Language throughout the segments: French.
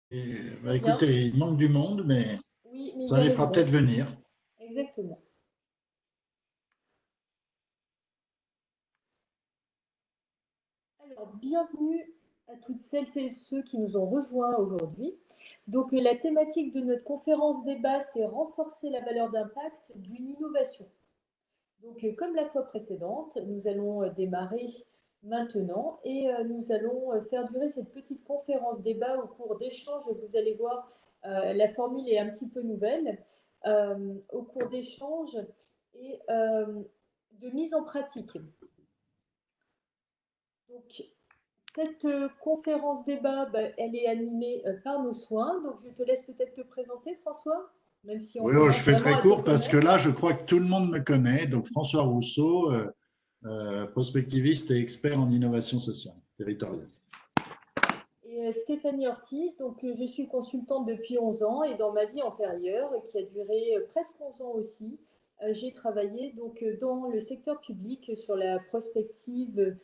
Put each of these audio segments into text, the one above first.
Très bien. Écoutez, il manque du monde, mais Oui, mais ils ça les fera peut-être arriveront. venir. Exactement. Alors, bienvenue à toutes celles et ceux qui nous ont rejoints aujourd'hui. Donc, la thématique de notre conférence débat, c'est renforcer la valeur d'impact d'une innovation. Donc, comme la fois précédente, nous allons démarrer maintenant et nous allons faire durer cette petite conférence débat au cours d'échanges. Vous allez voir, la formule est un petit peu nouvelle. Au cours d'échanges et de mise en pratique. Donc, cette conférence débat, bah, elle est animée par nos soins. Donc, je te laisse peut-être te présenter, François, même si on Oui, oh, je commence fais vraiment très à te court parce que connaître. là, je crois que tout le monde me connaît. Donc, François Rousseau, prospectiviste et expert en innovation sociale territoriale. Et Stéphanie Ortiz, donc je suis consultante depuis 11 ans et dans ma vie antérieure, qui a duré presque 11 ans aussi, j'ai travaillé donc dans le secteur public sur la prospective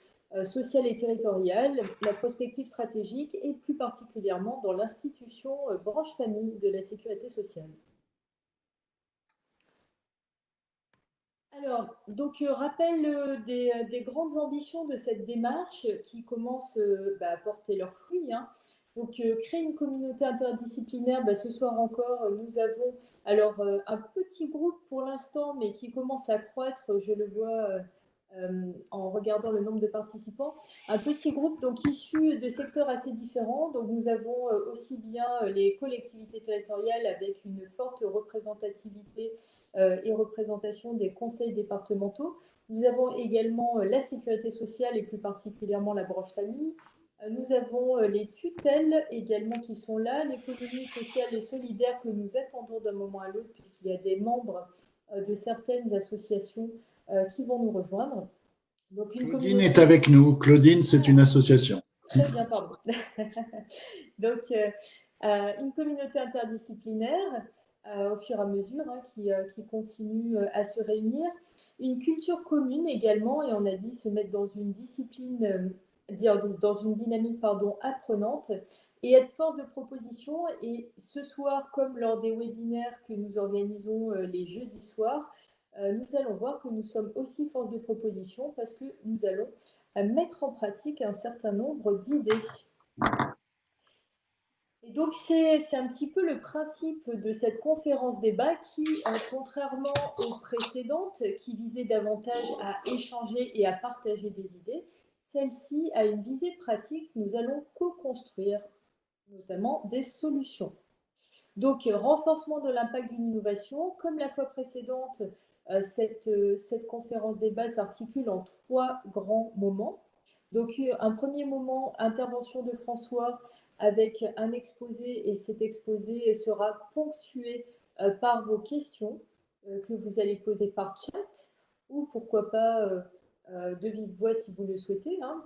sociale et territoriale, la prospective stratégique et plus particulièrement dans l'institution branche famille de la sécurité sociale. Alors, donc, rappel des grandes ambitions de cette démarche qui commence bah, à porter leurs fruits, hein. Donc, créer une communauté interdisciplinaire, bah, ce soir encore, nous avons alors un petit groupe pour l'instant, mais qui commence à croître, je le vois en regardant le nombre de participants, un petit groupe donc issu de secteurs assez différents. Donc, nous avons aussi bien les collectivités territoriales avec une forte représentativité et représentation des conseils départementaux. Nous avons également la sécurité sociale et plus particulièrement la branche famille. Nous avons les tutelles également qui sont là, l'économie sociale et solidaire que nous attendons d'un moment à l'autre puisqu'il y a des membres de certaines associations qui vont nous rejoindre. Donc une Claudine est communauté. avec nous. Claudine, c'est une Ah, association. très bien, pardon. Donc, une communauté interdisciplinaire au fur et à mesure hein, qui continue à se réunir. Une culture commune également, et on a dit se mettre dans une discipline, dans une dynamique pardon, apprenante et être force de proposition. Et ce soir, comme lors des webinaires que nous organisons les jeudis soirs, nous allons voir que nous sommes aussi force de proposition parce que nous allons mettre en pratique un certain nombre d'idées. Et donc, c'est un petit peu le principe de cette conférence débat qui, contrairement aux précédentes, qui visaient davantage à échanger et à partager des idées, celle-ci a une visée pratique. Nous allons co-construire notamment des solutions. Donc, renforcement de l'impact d'une innovation. Comme la fois précédente, cette conférence débat s'articule en trois grands moments. Donc, un premier moment, intervention de François avec un exposé, et cet exposé sera ponctué par vos questions que vous allez poser par chat ou pourquoi pas de vive voix si vous le souhaitez, hein,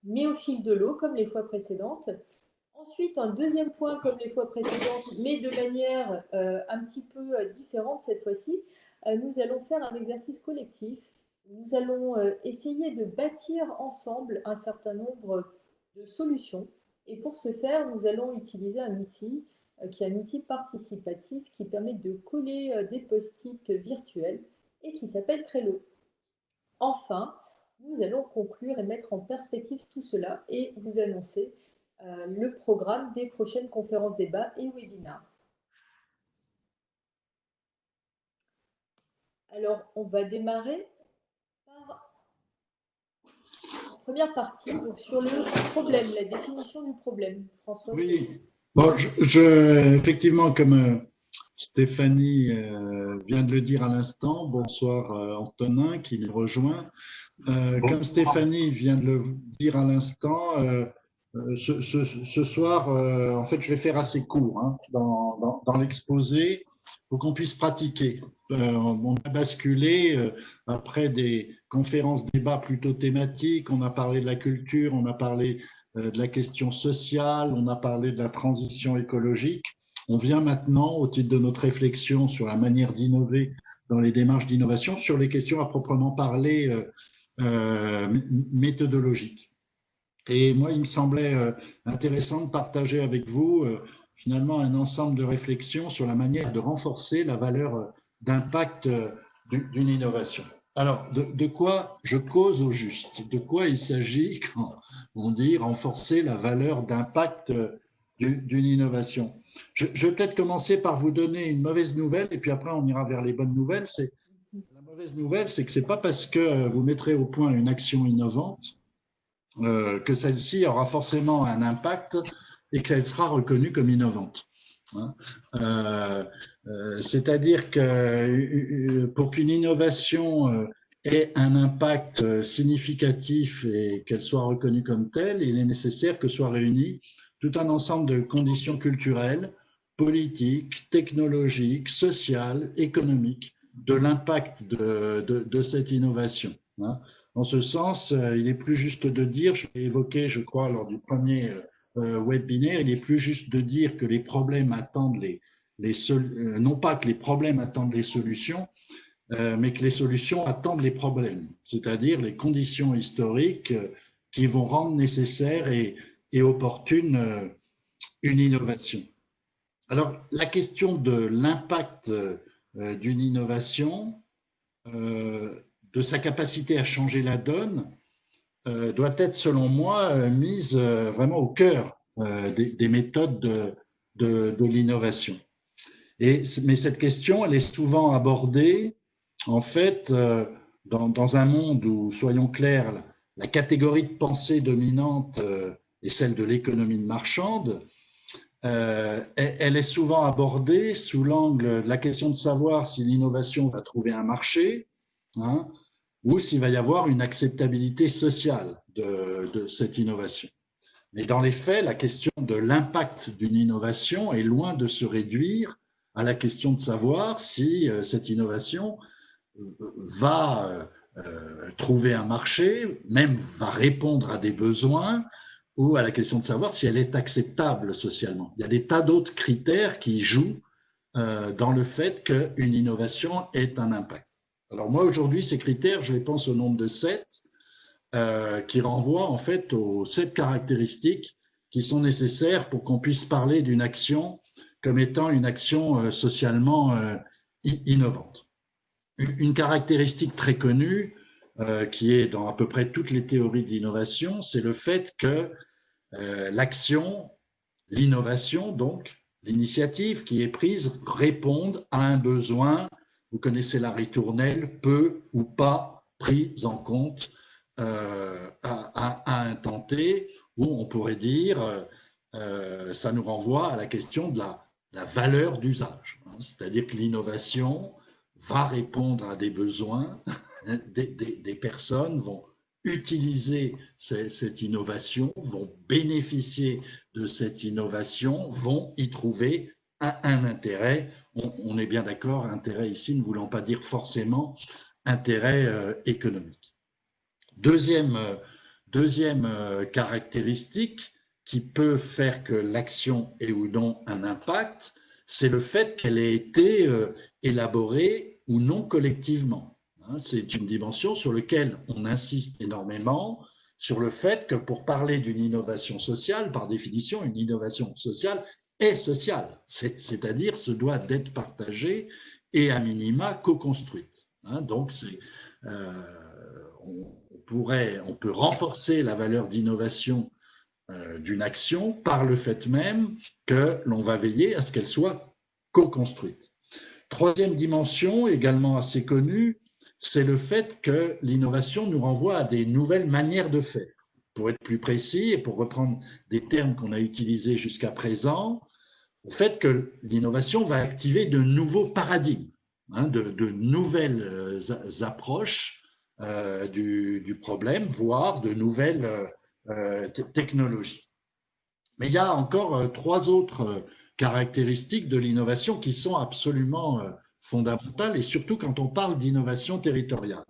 mais au fil de l'eau, comme les fois précédentes. Ensuite, un deuxième point, comme les fois précédentes, mais de manière un petit peu différente cette fois-ci, nous allons faire un exercice collectif. Nous allons essayer de bâtir ensemble un certain nombre de solutions. Et pour ce faire, nous allons utiliser un outil qui est un outil participatif qui permet de coller des post-it virtuels et qui s'appelle Trello. Enfin, nous allons conclure et mettre en perspective tout cela et vous annoncer le programme des prochaines conférences débats et webinaires. Alors, on va démarrer par la première partie, donc sur le problème, la définition du problème. François, c'est Oui. Bon, effectivement, comme Stéphanie vient de le dire à l'instant, bonsoir Antonin qui nous rejoint. Comme Stéphanie vient de le dire à l'instant, ce soir, en fait, je vais faire assez court hein, dans l'exposé pour qu'on puisse pratiquer. On a basculé après des conférences débats plutôt thématiques. On a parlé de la culture, on a parlé de la question sociale, on a parlé de la transition écologique. On vient maintenant, au titre de notre réflexion sur la manière d'innover dans les démarches d'innovation, sur les questions à proprement parler méthodologiques. Et moi, il me semblait intéressant de partager avec vous finalement un ensemble de réflexions sur la manière de renforcer la valeur d'impact d'une innovation. Alors, de quoi je cause au juste? De quoi il s'agit quand on dit renforcer la valeur d'impact d'une innovation? Je vais peut-être commencer par vous donner une mauvaise nouvelle et puis après on ira vers les bonnes nouvelles. La mauvaise nouvelle, c'est que ce n'est pas parce que vous mettrez au point une action innovante que celle-ci aura forcément un impact et qu'elle sera reconnue comme innovante. C'est-à-dire que pour qu'une innovation ait un impact significatif et qu'elle soit reconnue comme telle, il est nécessaire que soient réunies tout un ensemble de conditions culturelles, politiques, technologiques, sociales, économiques de l'impact de cette innovation. En ce sens, il est plus juste de dire, je l'ai évoqué, je crois, lors du premier webinaire, il est plus juste de dire que les problèmes attendent non pas que les problèmes attendent les solutions, mais que les solutions attendent les problèmes, c'est-à-dire les conditions historiques qui vont rendre nécessaire et opportune une innovation. Alors, la question de l'impact d'une innovation, de sa capacité à changer la donne, doit être, selon moi, mise vraiment au cœur des méthodes de l'innovation. Mais cette question, elle est souvent abordée, en fait, dans un monde où, soyons clairs, la catégorie de pensée dominante est celle de l'économie marchande. Elle est souvent abordée sous l'angle de la question de savoir si l'innovation va trouver un marché, ou s'il va y avoir une acceptabilité sociale de cette innovation. Mais dans les faits, la question de l'impact d'une innovation est loin de se réduire à la question de savoir si cette innovation va trouver un marché, même va répondre à des besoins, ou à la question de savoir si elle est acceptable socialement. Il y a des tas d'autres critères qui jouent dans le fait qu'une innovation ait un impact. Alors moi, aujourd'hui, ces critères, je les pense au nombre de 7, qui renvoient en fait aux 7 caractéristiques qui sont nécessaires pour qu'on puisse parler d'une action comme étant une action socialement innovante. Une caractéristique très connue, qui est dans à peu près toutes les théories de l'innovation, c'est le fait que l'action, l'innovation, donc l'initiative qui est prise, réponde à un besoin. Vous connaissez la ritournelle, peu ou pas prise en compte à un temps T, où on pourrait dire, ça nous renvoie à la question de la valeur d'usage. C'est-à-dire que l'innovation va répondre à des besoins, des personnes vont utiliser cette innovation, vont bénéficier de cette innovation, vont y trouver un intérêt. On est bien d'accord, intérêt ici ne voulant pas dire forcément intérêt économique. Deuxième caractéristique qui peut faire que l'action ait ou non un impact, c'est le fait qu'elle ait été élaborée ou non collectivement. C'est une dimension sur laquelle on insiste énormément, sur le fait que pour parler d'une innovation sociale, par définition, une innovation sociale est sociale, c'est-à-dire se doit d'être partagée et à minima co-construite. Donc, on peut renforcer la valeur d'innovation d'une action par le fait même que l'on va veiller à ce qu'elle soit co-construite. Troisième dimension, également assez connue, c'est le fait que l'innovation nous renvoie à des nouvelles manières de faire. Pour être plus précis et pour reprendre des termes qu'on a utilisés jusqu'à présent, au fait que l'innovation va activer de nouveaux paradigmes, de nouvelles approches du problème, voire de nouvelles technologies. Mais il y a encore 3 autres caractéristiques de l'innovation qui sont absolument fondamentales, et surtout quand on parle d'innovation territoriale.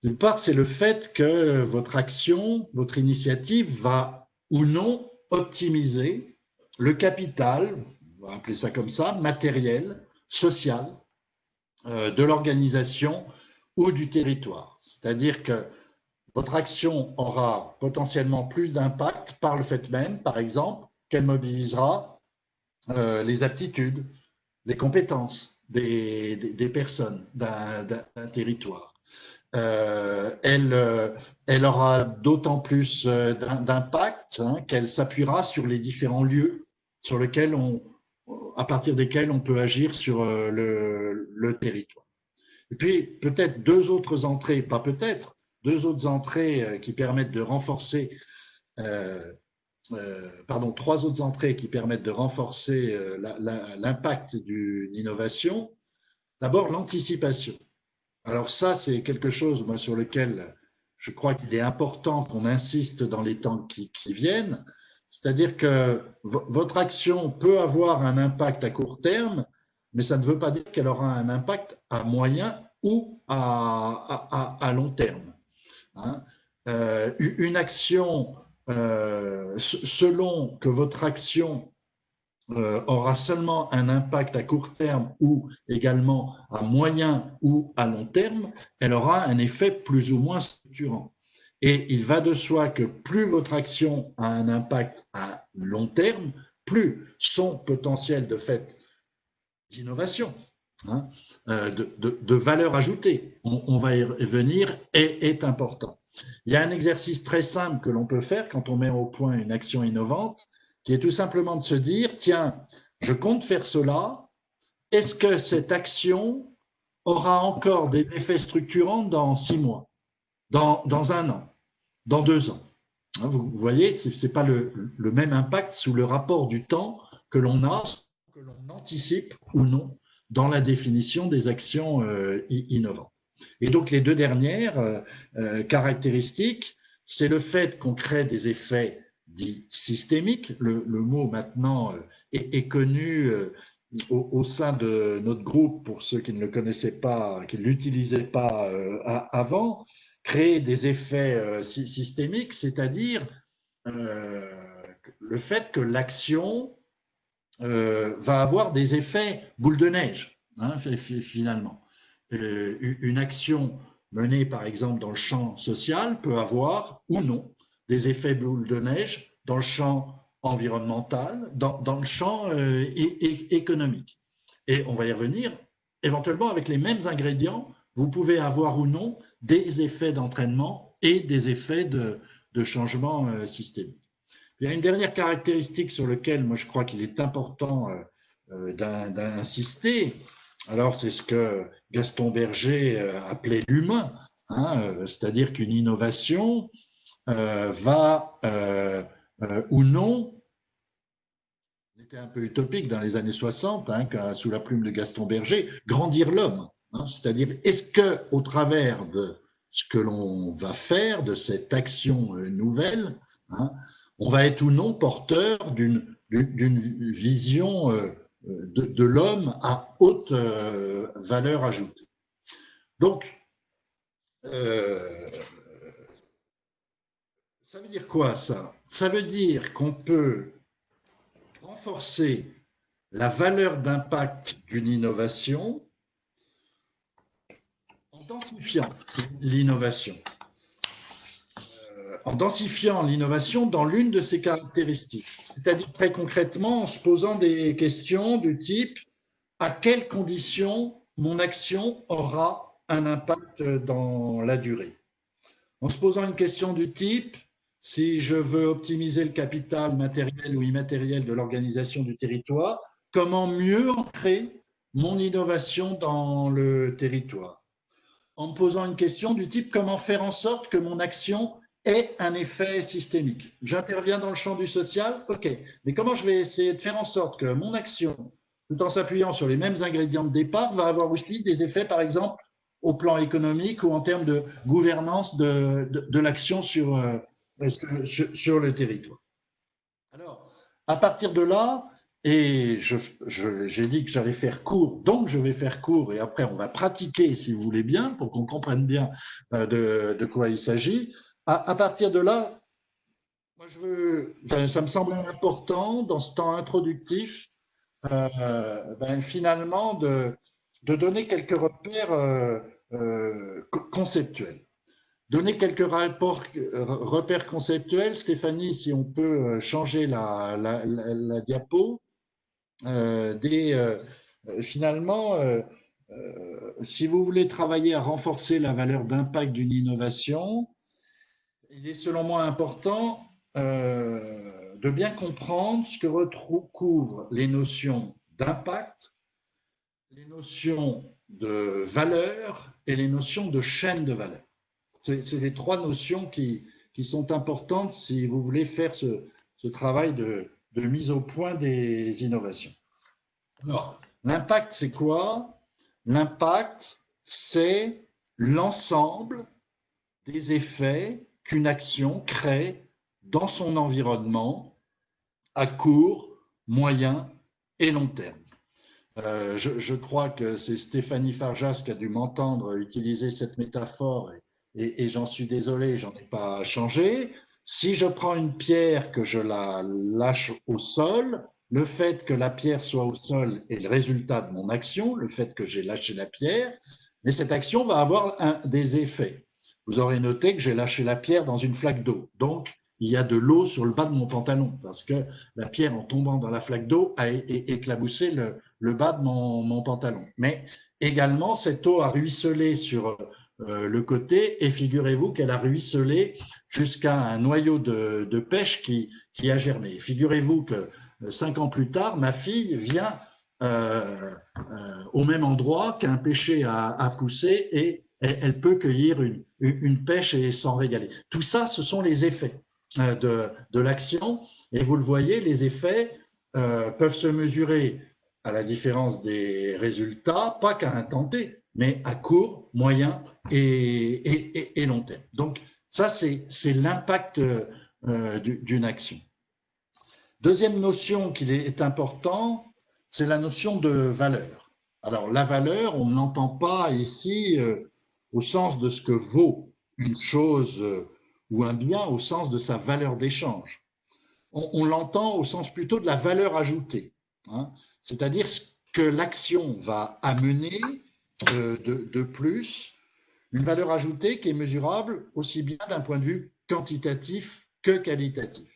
D'une part, c'est le fait que votre action, votre initiative va ou non optimiser le capital, on va appeler ça comme ça, matériel, social, de l'organisation ou du territoire. C'est-à-dire que votre action aura potentiellement plus d'impact par le fait même, par exemple, qu'elle mobilisera les aptitudes, les compétences des personnes d'un territoire. Elle aura d'autant plus d'impact qu'elle s'appuiera sur les différents lieux sur lesquels à partir desquels on peut agir sur le territoire. Et puis peut-être deux autres entrées, pas peut-être, deux autres entrées qui permettent de renforcer, trois autres entrées qui permettent de renforcer l'impact d'une innovation. D'abord, l'anticipation. Alors ça, c'est quelque chose moi, sur lequel je crois qu'il est important qu'on insiste dans les temps qui viennent. C'est-à-dire que votre action peut avoir un impact à court terme, mais ça ne veut pas dire qu'elle aura un impact à moyen ou à long terme. Hein. Une action, selon que votre action aura seulement un impact à court terme ou également à moyen ou à long terme, elle aura un effet plus ou moins structurant. Et il va de soi que plus votre action a un impact à long terme, plus son potentiel de fait d'innovation, hein, de valeur ajoutée, on va y revenir, est important. Il y a un exercice très simple que l'on peut faire quand on met au point une action innovante, qui est tout simplement de se dire, tiens, je compte faire cela, est-ce que cette action aura encore des effets structurants dans 6 mois, dans 1 an, dans 2 ans? Vous voyez, ce n'est pas le même impact sous le rapport du temps que l'on a, que l'on anticipe ou non dans la définition des actions innovantes. Et donc les deux dernières caractéristiques, c'est le fait qu'on crée des effets dits systémiques. Le mot maintenant est connu au sein de notre groupe, pour ceux qui ne le connaissaient pas, qui ne l'utilisaient pas avant, créer des effets systémiques, c'est-à-dire le fait que l'action va avoir des effets boule de neige, hein, finalement. Une action menée, par exemple, dans le champ social peut avoir ou non des effets boule de neige dans le champ environnemental, dans le champ économique. Et on va y revenir, éventuellement avec les mêmes ingrédients, vous pouvez avoir ou non des effets d'entraînement et des effets de changement systémique. Il y a une dernière caractéristique sur laquelle moi je crois qu'il est important d'insister. Alors c'est ce que Gaston Berger appelait l'humain, hein, c'est-à-dire qu'une innovation va ou non, c'était un peu utopique dans les années 60, hein, sous la plume de Gaston Berger, grandir l'homme. Hein, c'est-à-dire, est-ce qu'au travers de ce que l'on va faire, de cette action nouvelle, hein, on va être ou non porteur d'une vision de l'homme à haute valeur ajoutée. Donc, ça veut dire quoi ça? Ça veut dire qu'on peut renforcer la valeur d'impact d'une innovation en densifiant l'innovation. En densifiant l'innovation dans l'une de ses caractéristiques. C'est-à-dire très concrètement en se posant des questions du type à quelles conditions mon action aura un impact dans la durée. En se posant une question du type si je veux optimiser le capital matériel ou immatériel de l'organisation du territoire, comment mieux ancrer mon innovation dans le territoire? En me posant une question du type comment faire en sorte que mon action ait un effet systémique. J'interviens dans le champ du social, ok, mais comment je vais essayer de faire en sorte que mon action, tout en s'appuyant sur les mêmes ingrédients de départ, va avoir aussi des effets, par exemple, au plan économique ou en termes de gouvernance de l'action sur le territoire. Alors, à partir de là, et j'ai dit que j'allais faire court, donc je vais faire court et après on va pratiquer si vous voulez bien pour qu'on comprenne bien de quoi il s'agit. À partir de là, moi ça me semble important dans ce temps introductif finalement de donner quelques repères conceptuels. Donner quelques repères conceptuels. Stéphanie, si on peut changer la diapo. finalement, si vous voulez travailler à renforcer la valeur d'impact d'une innovation, il est selon moi important de bien comprendre ce que recouvrent les notions d'impact, les notions de valeur et les notions de chaîne de valeur. C'est les trois notions qui sont importantes si vous voulez faire ce travail de mise au point des innovations. Alors, l'impact, c'est quoi? L'impact, c'est l'ensemble des effets qu'une action crée dans son environnement à court, moyen et long terme. Je crois que c'est Stéphanie Farjas qui a dû m'entendre utiliser cette métaphore et j'en suis désolé, j'en ai pas changé. Si je prends une pierre, que je la lâche au sol, le fait que la pierre soit au sol est le résultat de mon action, le fait que j'ai lâché la pierre, mais cette action va avoir des effets. Vous aurez noté que j'ai lâché la pierre dans une flaque d'eau. Donc, il y a de l'eau sur le bas de mon pantalon parce que la pierre, en tombant dans la flaque d'eau, a éclaboussé le bas de mon pantalon. Mais également, cette eau a ruisselé sur le côté et figurez-vous qu'elle a ruisselé jusqu'à un noyau de pêche qui a germé. Figurez-vous que 5 ans plus tard, ma fille vient au même endroit qu'un pêcher a poussé et elle peut cueillir une pêche et s'en régaler. Tout ça, ce sont les effets de l'action et vous le voyez, les effets peuvent se mesurer à la différence des résultats, pas qu'à un temps T, mais à court, moyen et long terme. Donc ça, c'est l'impact d'une action. Deuxième notion qu'il est important, c'est la notion de valeur. Alors la valeur, on n'entend pas ici au sens de ce que vaut une chose ou un bien, au sens de sa valeur d'échange. On l'entend au sens plutôt de la valeur ajoutée, hein, c'est-à-dire ce que l'action va amener de plus, une valeur ajoutée qui est mesurable aussi bien d'un point de vue quantitatif que qualitatif.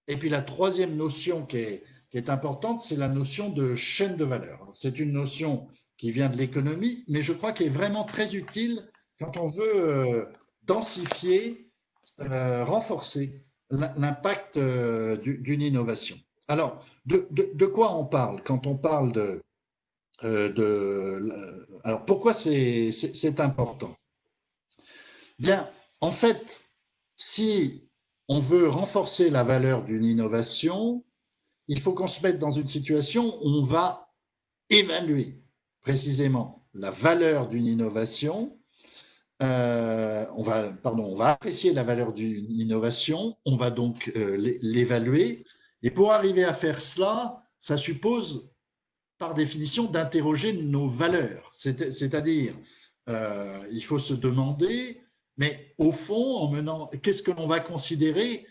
Et puis la troisième notion qui est importante, c'est la notion de chaîne de valeur. C'est une notion qui vient de l'économie, mais je crois qu'elle est vraiment très utile quand on veut densifier, renforcer l'impact d'une innovation. Alors, de quoi on parle quand on parle alors, pourquoi c'est important? Bien, en fait, si on veut renforcer la valeur d'une innovation, il faut qu'on se mette dans une situation où on va évaluer précisément la valeur d'une innovation. On va apprécier la valeur d'une innovation, on va donc l'évaluer. Et pour arriver à faire cela, ça suppose par définition d'interroger nos valeurs. C'est-à-dire, il faut se demander, mais au fond, qu'est-ce que l'on va considérer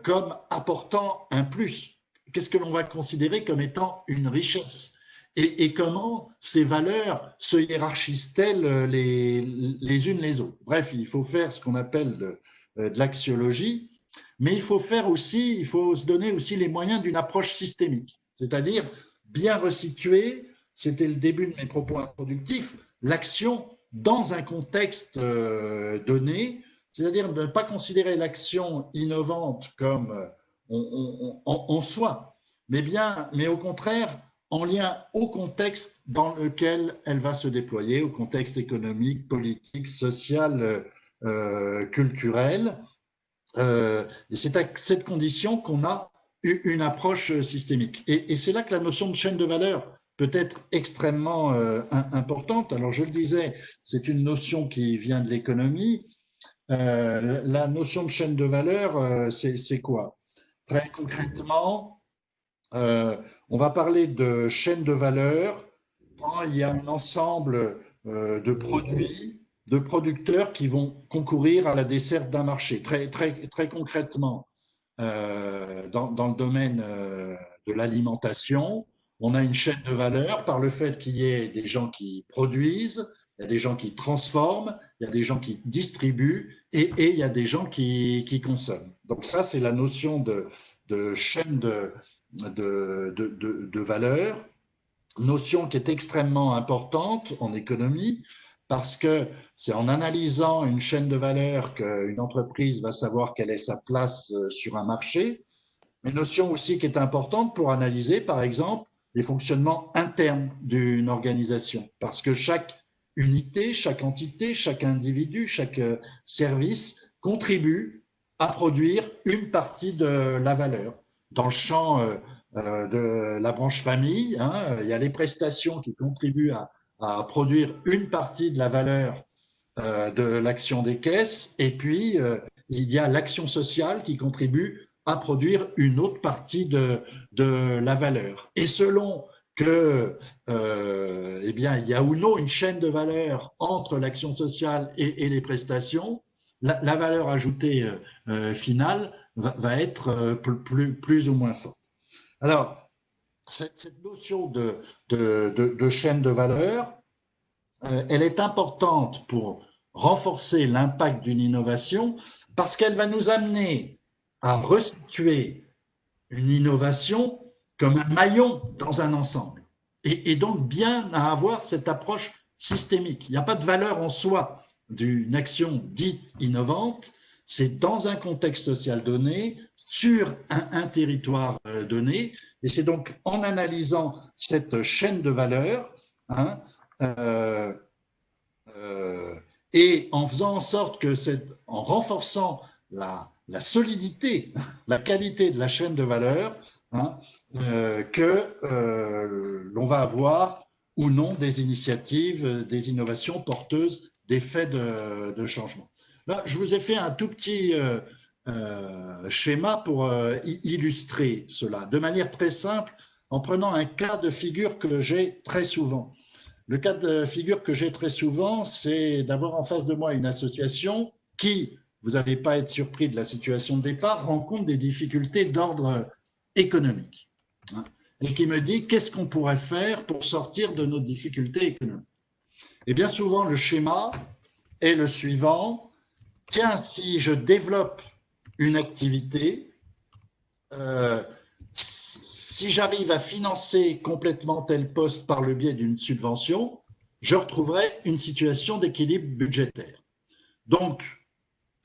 comme apportant un plus? Qu'est-ce que l'on va considérer comme étant une richesse? Et comment ces valeurs se hiérarchisent-elles les unes les autres? Bref, il faut faire ce qu'on appelle de l'axiologie, mais il faut se donner aussi les moyens d'une approche systémique, c'est-à-dire bien resituer, c'était le début de mes propos introductifs, l'action dans un contexte donné, c'est-à-dire de ne pas considérer l'action innovante comme en soi, mais au contraire en lien au contexte dans lequel elle va se déployer, au contexte économique, politique, social, culturel. Et c'est à cette condition qu'on a une approche systémique. Et c'est là que la notion de chaîne de valeur peut être extrêmement importante. Alors je le disais, c'est une notion qui vient de l'économie. La notion de chaîne de valeur, c'est quoi? Très concrètement, on va parler de chaîne de valeur quand il y a un ensemble de produits, de producteurs qui vont concourir à la desserte d'un marché. Très concrètement, dans le domaine de l'alimentation, on a une chaîne de valeur par le fait qu'il y ait des gens qui produisent, il y a des gens qui transforment, il y a des gens qui distribuent et il y a des gens qui consomment. Donc ça, c'est la notion de chaîne de valeur, notion qui est extrêmement importante en économie, parce que c'est en analysant une chaîne de valeur qu'une entreprise va savoir quelle est sa place sur un marché. Une notion aussi qui est importante pour analyser, par exemple, les fonctionnements internes d'une organisation, parce que chaque unité, chaque entité, chaque individu, chaque service contribue à produire une partie de la valeur. Dans le champ de la branche famille, hein, il y a les prestations qui contribuent à produire une partie de la valeur de l'action des caisses, et puis il y a l'action sociale qui contribue à produire une autre partie de la valeur. Et selon que, eh bien, il y a ou non une chaîne de valeur entre l'action sociale et les prestations, la valeur ajoutée finale va être plus ou moins forte. Alors, cette notion de chaîne de valeur, elle est importante pour renforcer l'impact d'une innovation parce qu'elle va nous amener à resituer une innovation comme un maillon dans un ensemble et donc bien à avoir cette approche systémique. Il n'y a pas de valeur en soi d'une action dite innovante, c'est dans un contexte social donné, sur un territoire donné, et c'est donc en analysant cette chaîne de valeur, hein, et en faisant en sorte que en renforçant la solidité, la qualité de la chaîne de valeur, hein, l'on va avoir ou non des initiatives, des innovations porteuses d'effets de changement. Là, je vous ai fait un tout petit schéma pour illustrer cela, de manière très simple, en prenant un cas de figure que j'ai très souvent. Le cas de figure que j'ai très souvent, c'est d'avoir en face de moi une association qui, vous n'allez pas être surpris de la situation de départ, rencontre des difficultés d'ordre économique. Hein, et qui me dit qu'est-ce qu'on pourrait faire pour sortir de nos difficultés économiques. Et bien souvent, le schéma est le suivant. Tiens, si je développe une activité, si j'arrive à financer complètement tel poste par le biais d'une subvention, je retrouverai une situation d'équilibre budgétaire. Donc,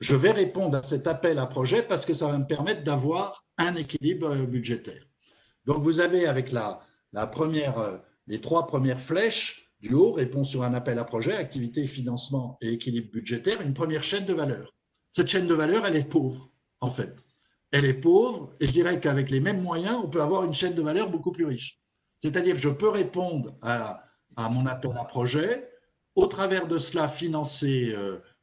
je vais répondre à cet appel à projet parce que ça va me permettre d'avoir un équilibre budgétaire. Donc, vous avez avec les trois premières flèches du haut, réponse sur un appel à projet, activité, financement et équilibre budgétaire, une première chaîne de valeur. Cette chaîne de valeur, elle est pauvre, en fait. Elle est pauvre, et je dirais qu'avec les mêmes moyens, on peut avoir une chaîne de valeur beaucoup plus riche. C'est-à-dire que je peux répondre à mon appel à projet, au travers de cela financer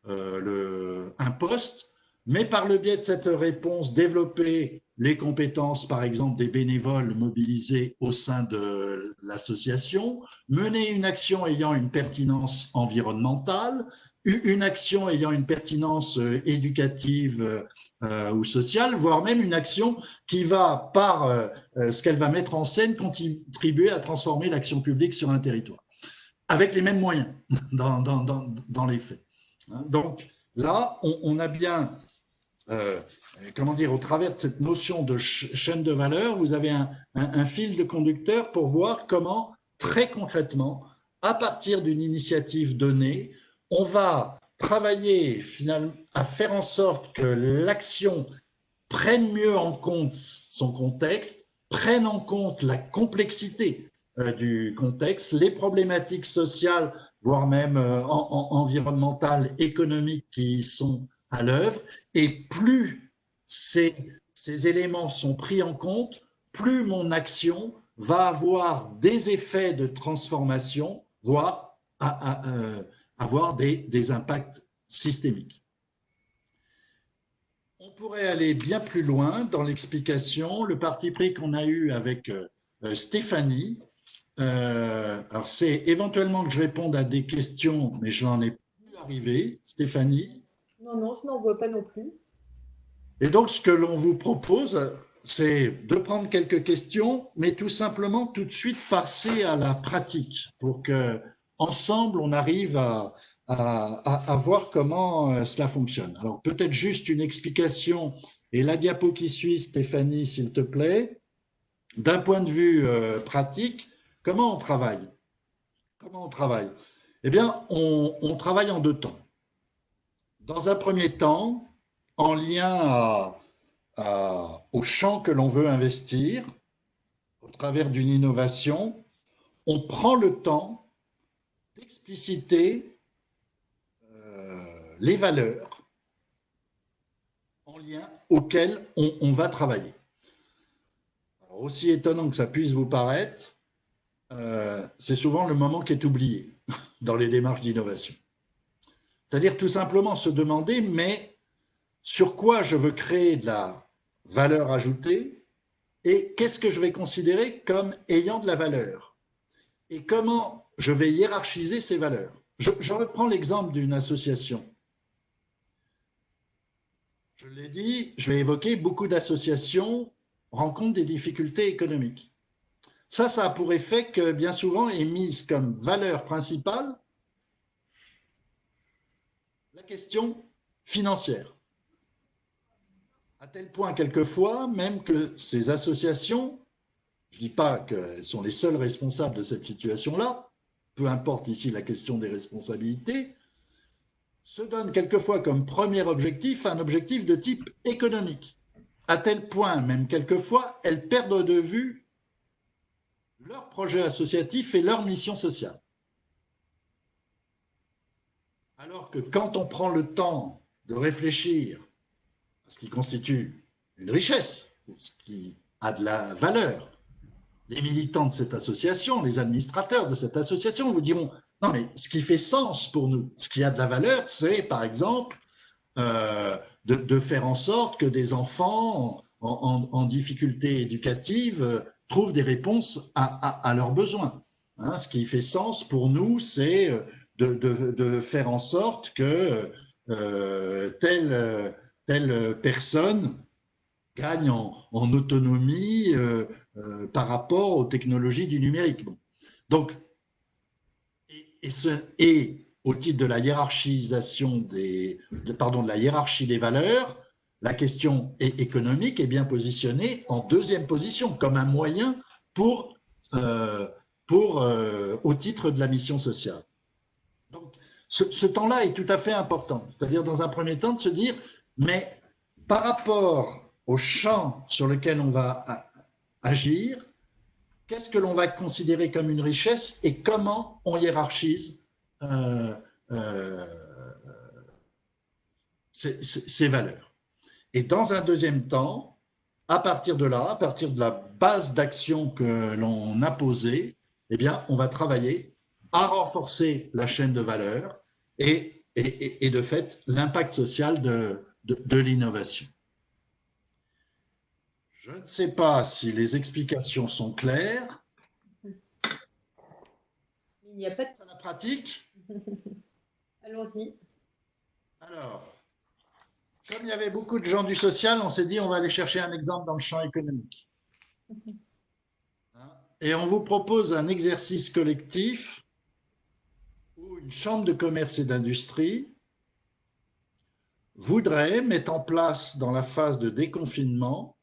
un poste, mais par le biais de cette réponse, développer les compétences, par exemple, des bénévoles mobilisés au sein de l'association, mener une action ayant une pertinence environnementale, une action ayant une pertinence éducative ou sociale, voire même une action qui va, par ce qu'elle va mettre en scène, contribuer à transformer l'action publique sur un territoire, avec les mêmes moyens dans les faits. Donc là, on a bien, comment dire, au travers de cette notion de chaîne de valeur, vous avez un fil de conducteur pour voir comment, très concrètement, à partir d'une initiative donnée, on va travailler finalement à faire en sorte que l'action prenne mieux en compte son contexte, prenne en compte la complexité du contexte, les problématiques sociales, voire même environnementales, économiques qui sont à l'œuvre, et plus ces éléments sont pris en compte, plus mon action va avoir des effets de transformation, voire avoir des impacts systémiques. On pourrait aller bien plus loin dans l'explication. Le parti pris qu'on a eu avec Stéphanie, alors c'est éventuellement que je réponde à des questions, mais je n'en ai plus arrivé. Stéphanie? Non, je n'en vois pas non plus. Et donc, ce que l'on vous propose, c'est de prendre quelques questions, mais tout simplement tout de suite passer à la pratique pour que ensemble on arrive à voir comment cela fonctionne. Alors peut-être juste une explication et la diapo qui suit, Stéphanie, s'il te plaît. d'un point de vue pratique, comment on travaille? Comment on travaille? Eh bien, on travaille en deux temps. Dans un premier temps, en lien au champ que l'on veut investir, au travers d'une innovation, on prend le temps d'expliciter les valeurs en lien auxquelles on va travailler. Alors, aussi étonnant que ça puisse vous paraître, c'est souvent le moment qui est oublié dans les démarches d'innovation. C'est-à-dire tout simplement se demander, mais sur quoi je veux créer de la valeur ajoutée et qu'est-ce que je vais considérer comme ayant de la valeur et comment je vais hiérarchiser ces valeurs. Je reprends l'exemple d'une association. Je l'ai dit, je vais évoquer, beaucoup d'associations rencontrent des difficultés économiques. Ça a pour effet que bien souvent est mise comme valeur principale la question financière. À tel point, quelquefois, même que ces associations, je ne dis pas qu'elles sont les seules responsables de cette situation-là, peu importe ici la question des responsabilités, se donnent quelquefois comme premier objectif un objectif de type économique. À tel point, même quelquefois, elles perdent de vue leur projet associatif et leur mission sociale. Alors que quand on prend le temps de réfléchir à ce qui constitue une richesse, ce qui a de la valeur, les militants de cette association, les administrateurs de cette association vous diront « Non, mais ce qui fait sens pour nous, ce qui a de la valeur, c'est par exemple de faire en sorte que des enfants en difficulté éducative trouvent des réponses à leurs besoins. Hein, ce qui fait sens pour nous, c'est de faire en sorte que telle personne gagne en autonomie par rapport aux technologies du numérique. Bon. Donc, et au titre de la hiérarchisation de la hiérarchie des valeurs, la question économique est bien positionnée en deuxième position, comme un moyen au titre de la mission sociale. Donc, ce temps-là est tout à fait important. C'est-à-dire, dans un premier temps, de se dire, mais par rapport au champ sur lequel on va agir, qu'est-ce que l'on va considérer comme une richesse et comment on hiérarchise ces valeurs. Et dans un deuxième temps, à partir de là, à partir de la base d'action que l'on a posée, eh bien, on va travailler à renforcer la chaîne de valeur et de fait l'impact social de l'innovation. Je ne sais pas si les explications sont claires. Il n'y a pas de... À la pratique. Allons-y. Alors, comme il y avait beaucoup de gens du social, on s'est dit on va aller chercher un exemple dans le champ économique. Et on vous propose un exercice collectif où une chambre de commerce et d'industrie voudrait mettre en place dans la phase de déconfinement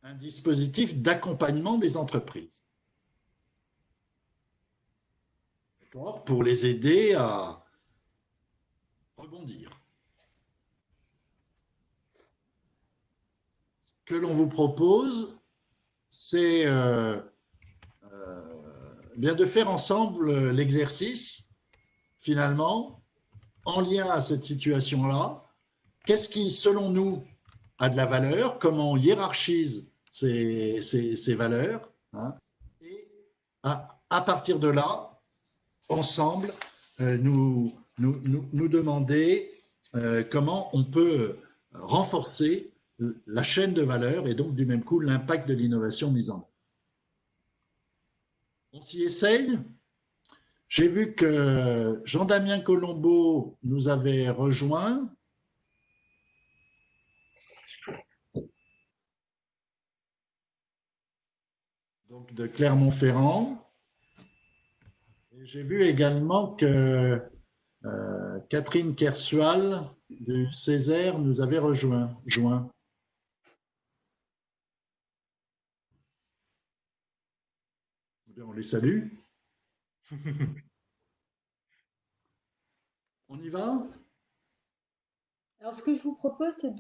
un dispositif d'accompagnement des entreprises. Pour les aider à rebondir. Ce que l'on vous propose, c'est bien de faire ensemble l'exercice, finalement, en lien à cette situation-là. Qu'est-ce qui, selon nous, a de la valeur? Comment on hiérarchise ces valeurs, hein, et à partir de là, ensemble, nous demander comment on peut renforcer la chaîne de valeur et donc du même coup l'impact de l'innovation mise en œuvre. On s'y essaye. J'ai vu que Jean-Damien Colombo nous avait rejoint. Donc de Clermont-Ferrand. J'ai vu également que Catherine Kersual du Césaire nous avait rejoint. Bien, on les salue. On y va? Alors, ce que je vous propose, c'est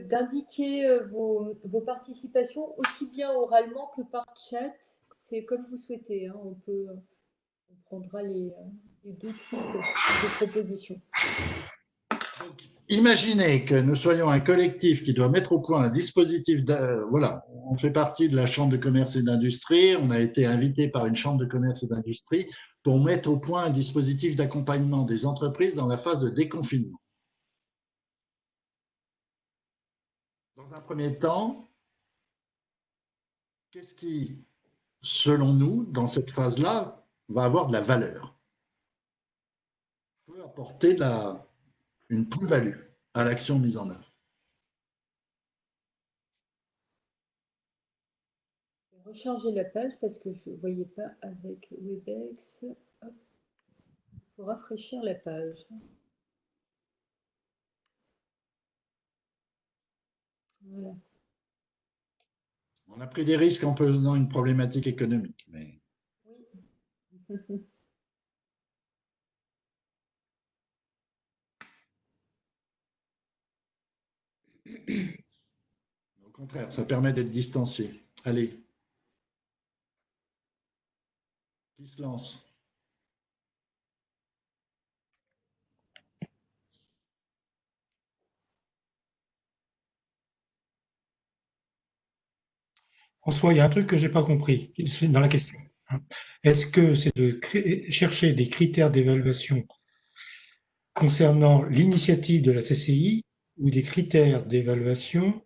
d'indiquer vos participations aussi bien oralement que par chat. C'est comme vous souhaitez, hein. On prendra les deux types de propositions. Donc, imaginez que nous soyons un collectif qui doit mettre au point un dispositif. Voilà, on fait partie de la Chambre de commerce et d'industrie. On a été invité par une Chambre de commerce et d'industrie pour mettre au point un dispositif d'accompagnement des entreprises dans la phase de déconfinement. Dans un premier temps, qu'est-ce qui, selon nous, dans cette phase-là, va avoir de la valeur, peut apporter une plus-value à l'action mise en œuvre? Je vais recharger la page parce que je ne voyais pas avec Webex. Hop. Il faut rafraîchir la page. Voilà. On a pris des risques en posant une problématique économique, mais Oui. au contraire, ça permet d'être distancié. Allez, qui se lance? François, il y a un truc que j'ai pas compris, c'est dans la question. Est-ce que c'est de chercher des critères d'évaluation concernant l'initiative de la CCI ou des critères d'évaluation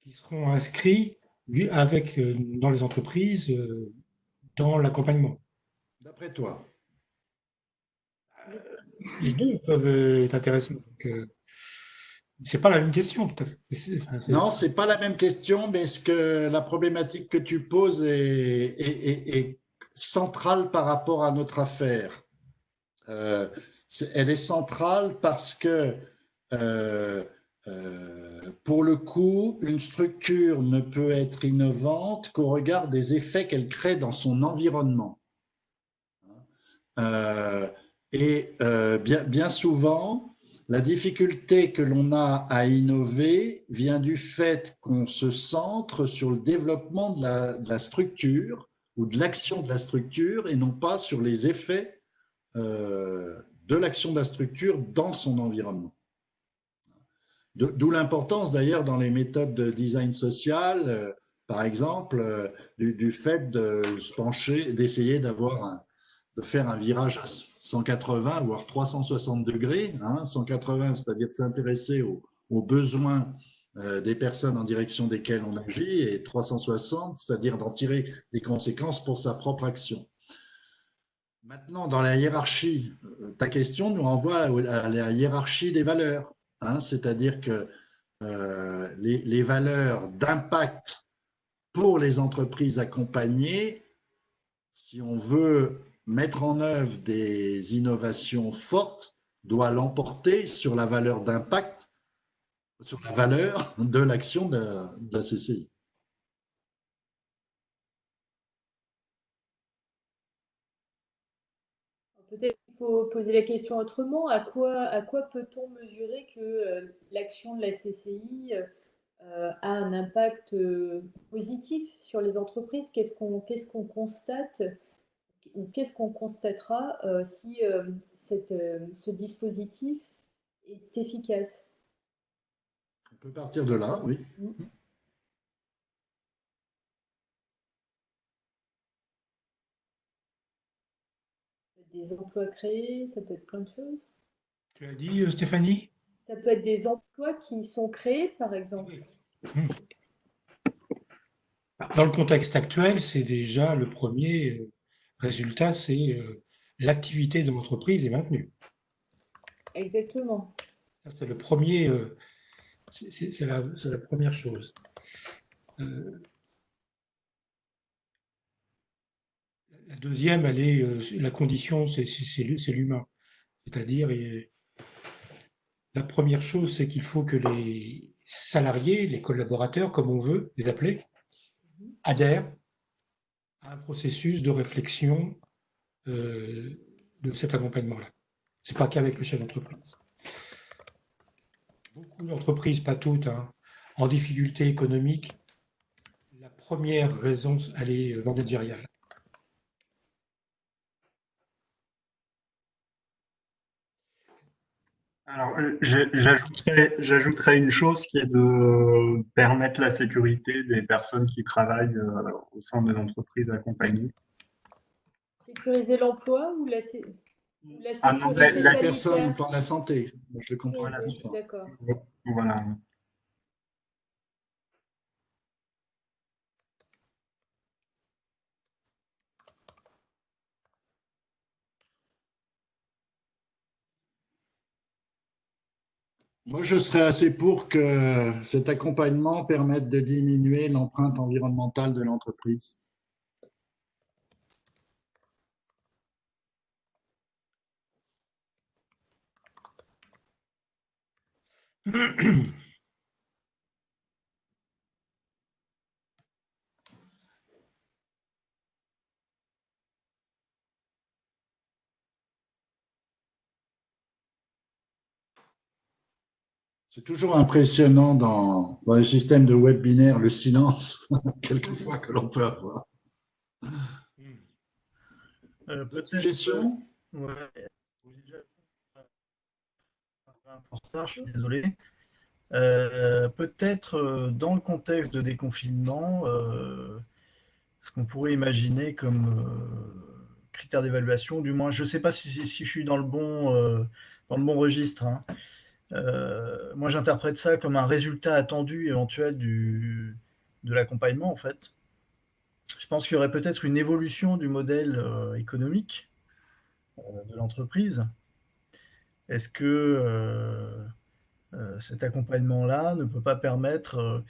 qui seront inscrits avec, dans les entreprises, dans l'accompagnement? D'après toi? Les deux peuvent être intéressants. C'est pas la même question, tout à fait. Non, c'est pas la même question, mais ce que la problématique que tu poses est centrale par rapport à notre affaire. Elle est centrale parce que, euh, pour le coup, une structure ne peut être innovante qu'au regard des effets qu'elle crée dans son environnement. Bien souvent, la difficulté que l'on a à innover vient du fait qu'on se centre sur le développement de la structure ou de l'action de la structure et non pas sur les effets de l'action de la structure dans son environnement. D'où l'importance d'ailleurs dans les méthodes de design social, par exemple, du fait de se pencher, d'essayer de faire un virage à 180 voire 360 degrés, hein, 180 c'est-à-dire de s'intéresser aux besoins des personnes en direction desquelles on agit, et 360 c'est-à-dire d'en tirer les conséquences pour sa propre action. Maintenant, dans la hiérarchie, ta question nous renvoie à la hiérarchie des valeurs, hein, c'est-à-dire que les valeurs d'impact pour les entreprises accompagnées, si on veut mettre en œuvre des innovations fortes, doit l'emporter sur la valeur d'impact, sur la valeur de l'action de la CCI. Peut-être qu'il faut poser la question autrement. À quoi peut-on mesurer que l'action de la CCI a un impact positif sur les entreprises? Qu'est-ce qu'on constate ou qu'est-ce qu'on constatera si ce dispositif est efficace? On peut partir de là, oui. Des emplois créés, ça peut être plein de choses. Tu as dit, Stéphanie? Ça peut être des emplois qui sont créés, par exemple. Dans le contexte actuel, c'est déjà le premier résultat, c'est l'activité de l'entreprise est maintenue. Exactement. Ça, c'est le premier, c'est la première chose. La deuxième, elle est la condition, c'est l'humain. C'est-à-dire, la première chose, c'est qu'il faut que les salariés, les collaborateurs, comme on veut les appeler, adhèrent à un processus de réflexion de cet accompagnement-là. Ce n'est pas qu'avec le chef d'entreprise. Beaucoup d'entreprises, pas toutes, hein, en difficulté économique, la première raison, elle est managériale. Alors, j'ajouterais une chose qui est de permettre la sécurité des personnes qui travaillent au sein des entreprises accompagnées. Sécuriser l'emploi ou la Ah non, sécurité La personne sanitaire? dans la santé, je le comprends Sécuriser, comme ça. d'accord. Voilà. Moi, je serais assez pour que cet accompagnement permette de diminuer l'empreinte environnementale de l'entreprise. C'est toujours impressionnant dans les systèmes de web binaire, le silence, quelquefois, que l'on peut avoir. D'autres suggestions? Ouais, pour ça, je suis désolé. Peut-être dans le contexte de déconfinement, ce qu'on pourrait imaginer comme critère d'évaluation, du moins, je ne sais pas si je suis dans le bon registre, hein. Moi, j'interprète ça comme un résultat attendu éventuel de l'accompagnement, en fait. Je pense qu'il y aurait peut-être une évolution du modèle économique de l'entreprise. Est-ce que cet accompagnement-là ne peut pas permettre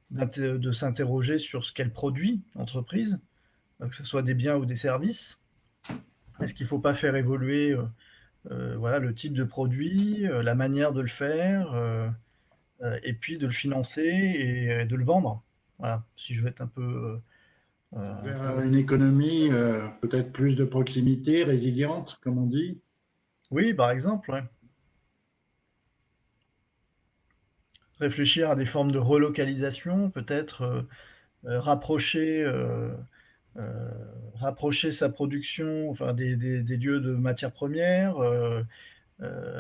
de s'interroger sur ce qu'elle produit, l'entreprise, que ce soit des biens ou des services? Est-ce qu'il ne faut pas faire évoluer voilà, le type de produit, la manière de le faire, et puis de le financer et de le vendre? Voilà, si je veux être un peu... Vers une économie peut-être plus de proximité, résiliente, comme on dit. Oui, par exemple, ouais. Réfléchir à des formes de relocalisation, peut-être rapprocher, rapprocher sa production, enfin des lieux de matières premières,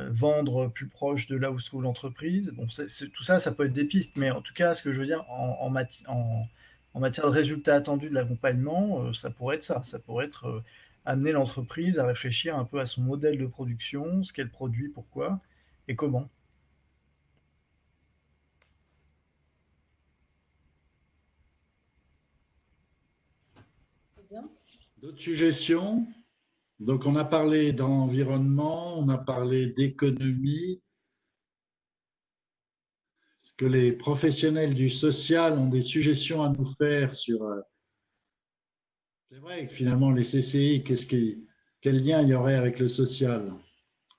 vendre plus proche de là où se trouve l'entreprise. Bon, tout ça, ça peut être des pistes, mais en tout cas, ce que je veux dire, en matière de résultats attendus de l'accompagnement, ça pourrait être ça. Ça pourrait être amener l'entreprise à réfléchir un peu à son modèle de production, ce qu'elle produit, pourquoi et comment. Très bien. D'autres suggestions? Donc, on a parlé d'environnement, on a parlé d'économie. Est-ce que les professionnels du social ont des suggestions à nous faire sur... C'est vrai que finalement, les CCI, quel lien il y aurait avec le social?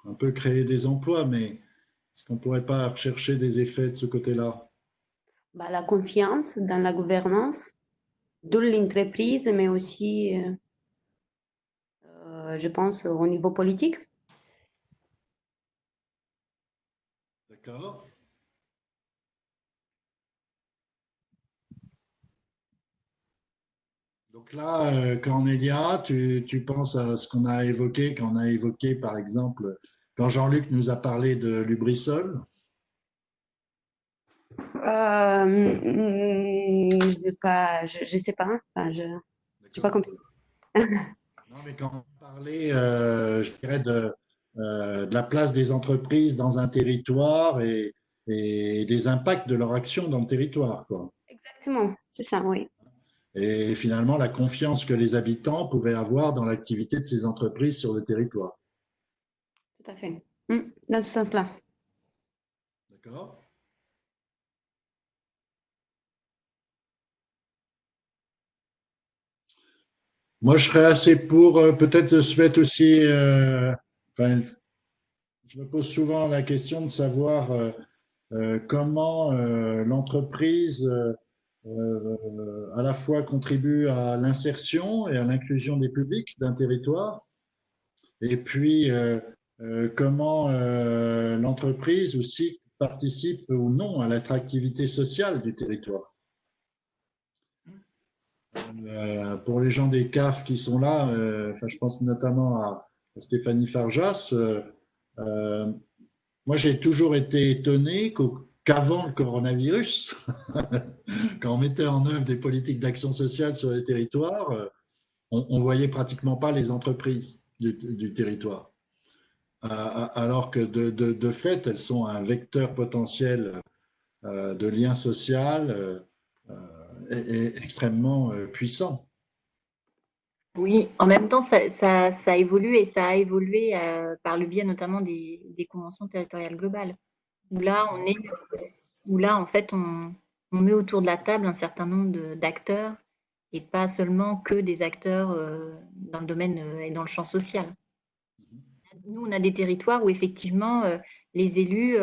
On peut créer des emplois, mais est-ce qu'on ne pourrait pas rechercher des effets de ce côté-là? Bah, la confiance dans la gouvernance de l'entreprise, mais aussi, je pense, au niveau politique. D'accord. Donc là, Cornelia, tu penses à ce qu'on a évoqué, quand on a évoqué, par exemple, quand Jean-Luc nous a parlé de Lubrizol? Je sais pas, enfin, je n'ai pas compris. Non, mais quand on parlait, je dirais, de la place des entreprises dans un territoire et des impacts de leur action dans le territoire, quoi. Exactement, c'est ça, oui, Et finalement, la confiance que les habitants pouvaient avoir dans l'activité de ces entreprises sur le territoire. tout à fait. Dans ce sens-là. D'accord? Moi, je serais assez pour peut-être se mettre aussi. Enfin, je me pose souvent la question de savoir comment l'entreprise à la fois contribue à l'insertion et à l'inclusion des publics d'un territoire, et puis comment l'entreprise aussi participe ou non à l'attractivité sociale du territoire. Pour les gens des CAF qui sont là, je pense notamment à Stéphanie Farjas, moi j'ai toujours été étonné qu'avant le coronavirus, quand on mettait en œuvre des politiques d'action sociale sur les territoires, on ne voyait pratiquement pas les entreprises du territoire. Alors que de fait, elles sont un vecteur potentiel de lien social et extrêmement puissant. Oui, en même temps, ça évolue et ça a évolué par le biais notamment des conventions territoriales globales, où là, en fait, on met autour de la table un certain nombre d'acteurs et pas seulement que des acteurs dans le domaine et dans le champ social. Nous, on a des territoires où effectivement, les élus,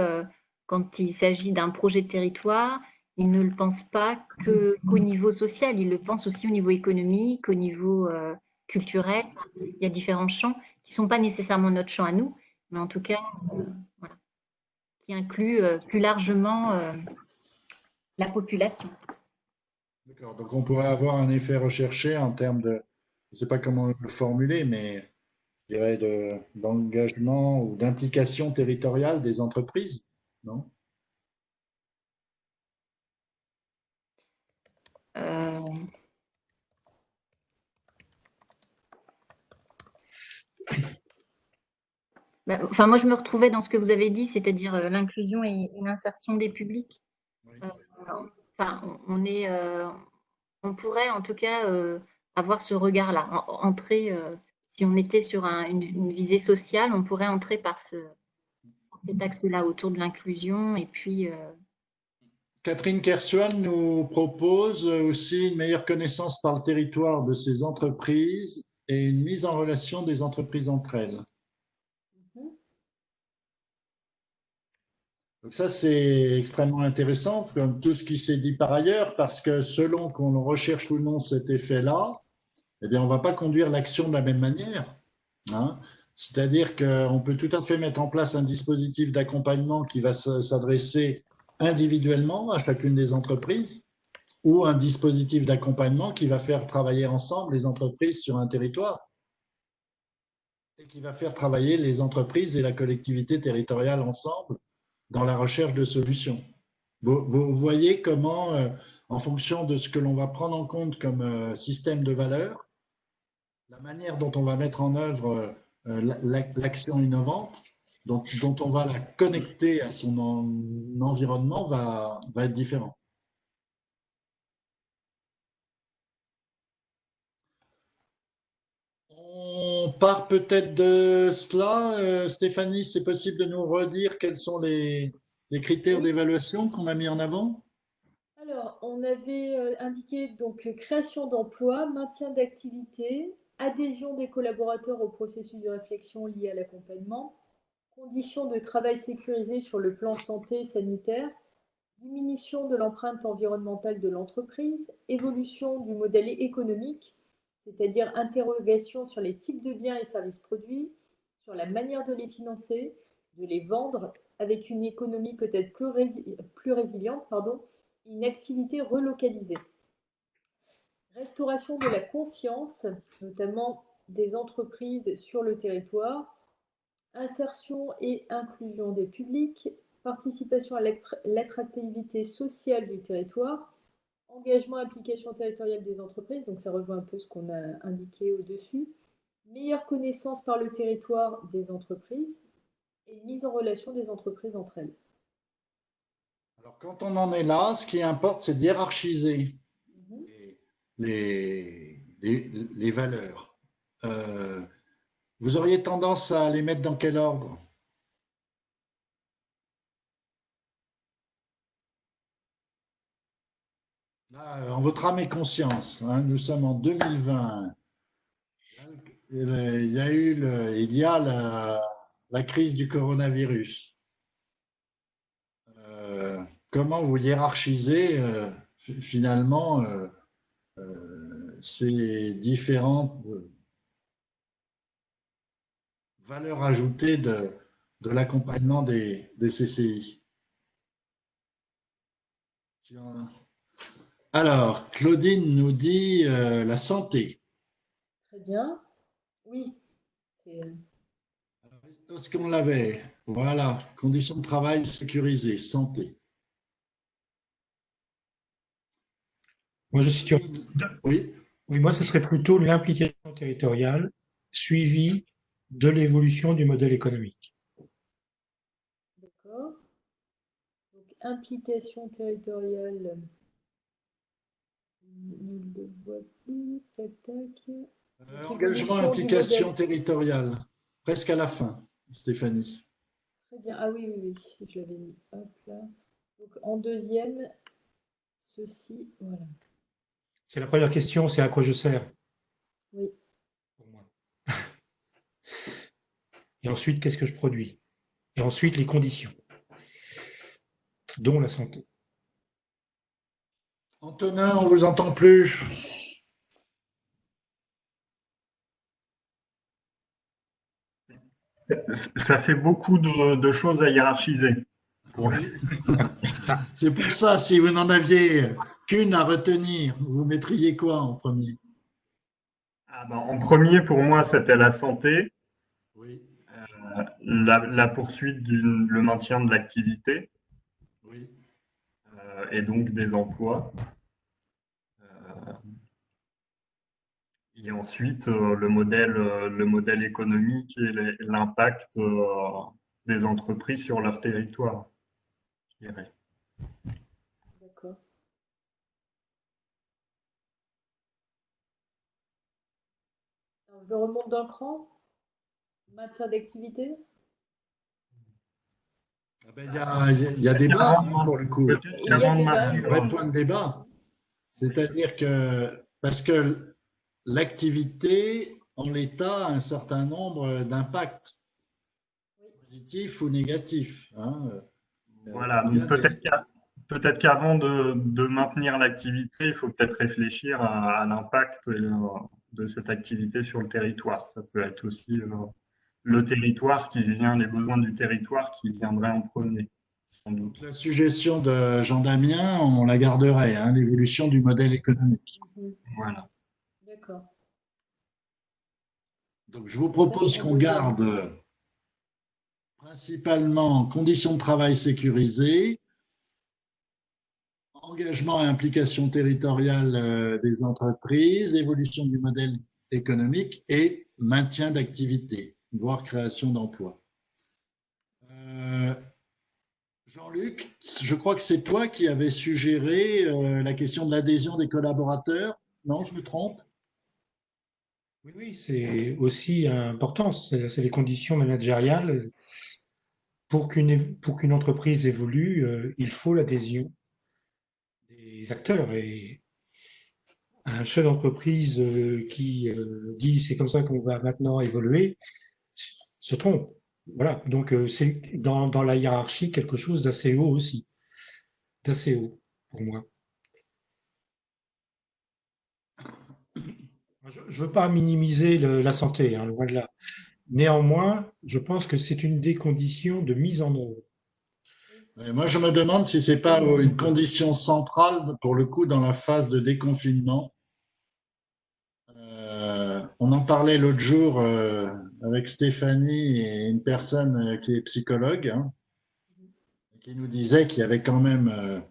quand il s'agit d'un projet de territoire, ils ne le pensent pas qu'au niveau social, ils le pensent aussi au niveau économique, au niveau culturel. Il y a différents champs qui ne sont pas nécessairement notre champ à nous, mais en tout cas, voilà, qui incluent plus largement la population. D'accord, donc on pourrait avoir un effet recherché en termes de, je ne sais pas comment le formuler, mais je dirais d'engagement ou d'implication territoriale des entreprises, non? Enfin, moi, je me retrouvais dans ce que vous avez dit, c'est-à-dire l'inclusion et l'insertion des publics. Oui. Enfin, on pourrait en tout cas avoir ce regard-là. Entrer, si on était sur une visée sociale, on pourrait entrer par cet axe-là autour de l'inclusion. Et puis, Catherine Kersuan nous propose aussi une meilleure connaissance par le territoire de ces entreprises et une mise en relation des entreprises entre elles. Donc ça, c'est extrêmement intéressant, comme tout ce qui s'est dit par ailleurs, parce que selon qu'on recherche ou non cet effet-là, eh bien, on ne va pas conduire l'action de la même manière. Hein. C'est-à-dire qu'on peut tout à fait mettre en place un dispositif d'accompagnement qui va s'adresser individuellement à chacune des entreprises, ou un dispositif d'accompagnement qui va faire travailler ensemble les entreprises sur un territoire et qui va faire travailler les entreprises et la collectivité territoriale ensemble dans la recherche de solutions. Vous voyez comment, en fonction de ce que l'on va prendre en compte comme système de valeurs, la manière dont on va mettre en œuvre l'action innovante, dont on va la connecter à son environnement, va être différent. On part peut-être de cela. Stéphanie, c'est possible de nous redire quels sont les critères d'évaluation qu'on a mis en avant? Alors, on avait indiqué donc création d'emplois, maintien d'activité, adhésion des collaborateurs au processus de réflexion lié à l'accompagnement, conditions de travail sécurisées sur le plan santé sanitaire, diminution de l'empreinte environnementale de l'entreprise, évolution du modèle économique, c'est-à-dire interrogation sur les types de biens et services produits, sur la manière de les financer, de les vendre, avec une économie peut-être plus résiliente, une activité relocalisée. Restauration de la confiance, notamment des entreprises sur le territoire, insertion et inclusion des publics, participation à l'attractivité sociale du territoire, engagement et application territoriale des entreprises, donc ça rejoint un peu ce qu'on a indiqué au-dessus, meilleure connaissance par le territoire des entreprises et mise en relation des entreprises entre elles. Alors, quand on en est là, ce qui importe, c'est de hiérarchiser les valeurs. Vous auriez tendance à les mettre dans quel ordre? Là, en votre âme et conscience, hein, nous sommes en 2020. Il y a la crise du coronavirus. Comment vous hiérarchisez finalement, ces différentes valeurs ajoutées de l'accompagnement des CCI. Alors, Claudine nous dit la santé. Très bien. Oui. Est-ce qu'on l'avait? Voilà, conditions de travail sécurisées, santé. Moi, je situe. Oui. Oui, moi, ce serait plutôt l'implication territoriale suivie de l'évolution du modèle économique. D'accord. Donc, implication territoriale. Ne le vois plus. Tac. Engagement, implication territoriale. Presque à la fin, Stéphanie. Très bien. Ah oui, oui, oui, je l'avais mis. Hop là. Donc, en deuxième, ceci, voilà. C'est la première question, c'est à quoi je sers? Oui. Pour moi. Et ensuite, qu'est-ce que je produis? Et ensuite, les conditions, dont la santé. Antonin, on ne vous entend plus. Ça fait beaucoup de choses à hiérarchiser. C'est pour ça, si vous n'en aviez qu'une à retenir, vous mettriez quoi en premier? En premier, pour moi, c'était la santé, Oui. la poursuite le maintien de l'activité, Oui. et donc des emplois. Et ensuite, le modèle économique et l'impact des entreprises sur leur territoire, je dirais. D'accord. Alors, je remonte d'un cran. Maintien d'activité. Il y a débat pour le coup. Il y a débat. Un vrai point de débat. C'est-à-dire que, parce que l'activité, en l'état, a un certain nombre d'impacts, positifs ou négatifs. Hein. Voilà, donc peut-être qu'avant de maintenir l'activité, il faut peut-être réfléchir à l'impact de cette activité sur le territoire. Ça peut être aussi le territoire qui vient, les besoins du territoire qui viendraient en premier, sans doute. Donc, la suggestion de Jean Damien, on la garderait, hein, l'évolution du modèle économique. Voilà. D'accord. Donc, je vous propose qu'on garde principalement conditions de travail sécurisées, engagement et implication territoriale des entreprises, évolution du modèle économique et maintien d'activité, voire création d'emplois. Jean-Luc, je crois que c'est toi qui avais suggéré la question de l'adhésion des collaborateurs. Non, je me trompe? Oui, oui, c'est aussi important. C'est les conditions managériales. Pour qu'une entreprise évolue, il faut l'adhésion des acteurs. Et un chef d'entreprise qui dit c'est comme ça qu'on va maintenant évoluer se trompe. Voilà. Donc c'est dans la hiérarchie quelque chose d'assez haut aussi, d'assez haut pour moi. Je ne veux pas minimiser la santé, hein, loin de là. Néanmoins, je pense que c'est une des conditions de mise en œuvre. Et moi, je me demande si c'est pas une condition centrale, pour le coup, dans la phase de déconfinement. On en parlait l'autre jour avec Stéphanie et une personne qui est psychologue, hein, qui nous disait qu'il y avait quand même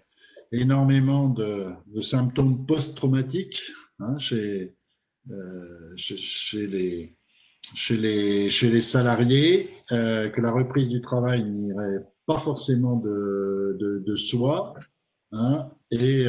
énormément de symptômes post-traumatiques hein, chez les salariés, que la reprise du travail n'irait pas forcément de soi. Hein, et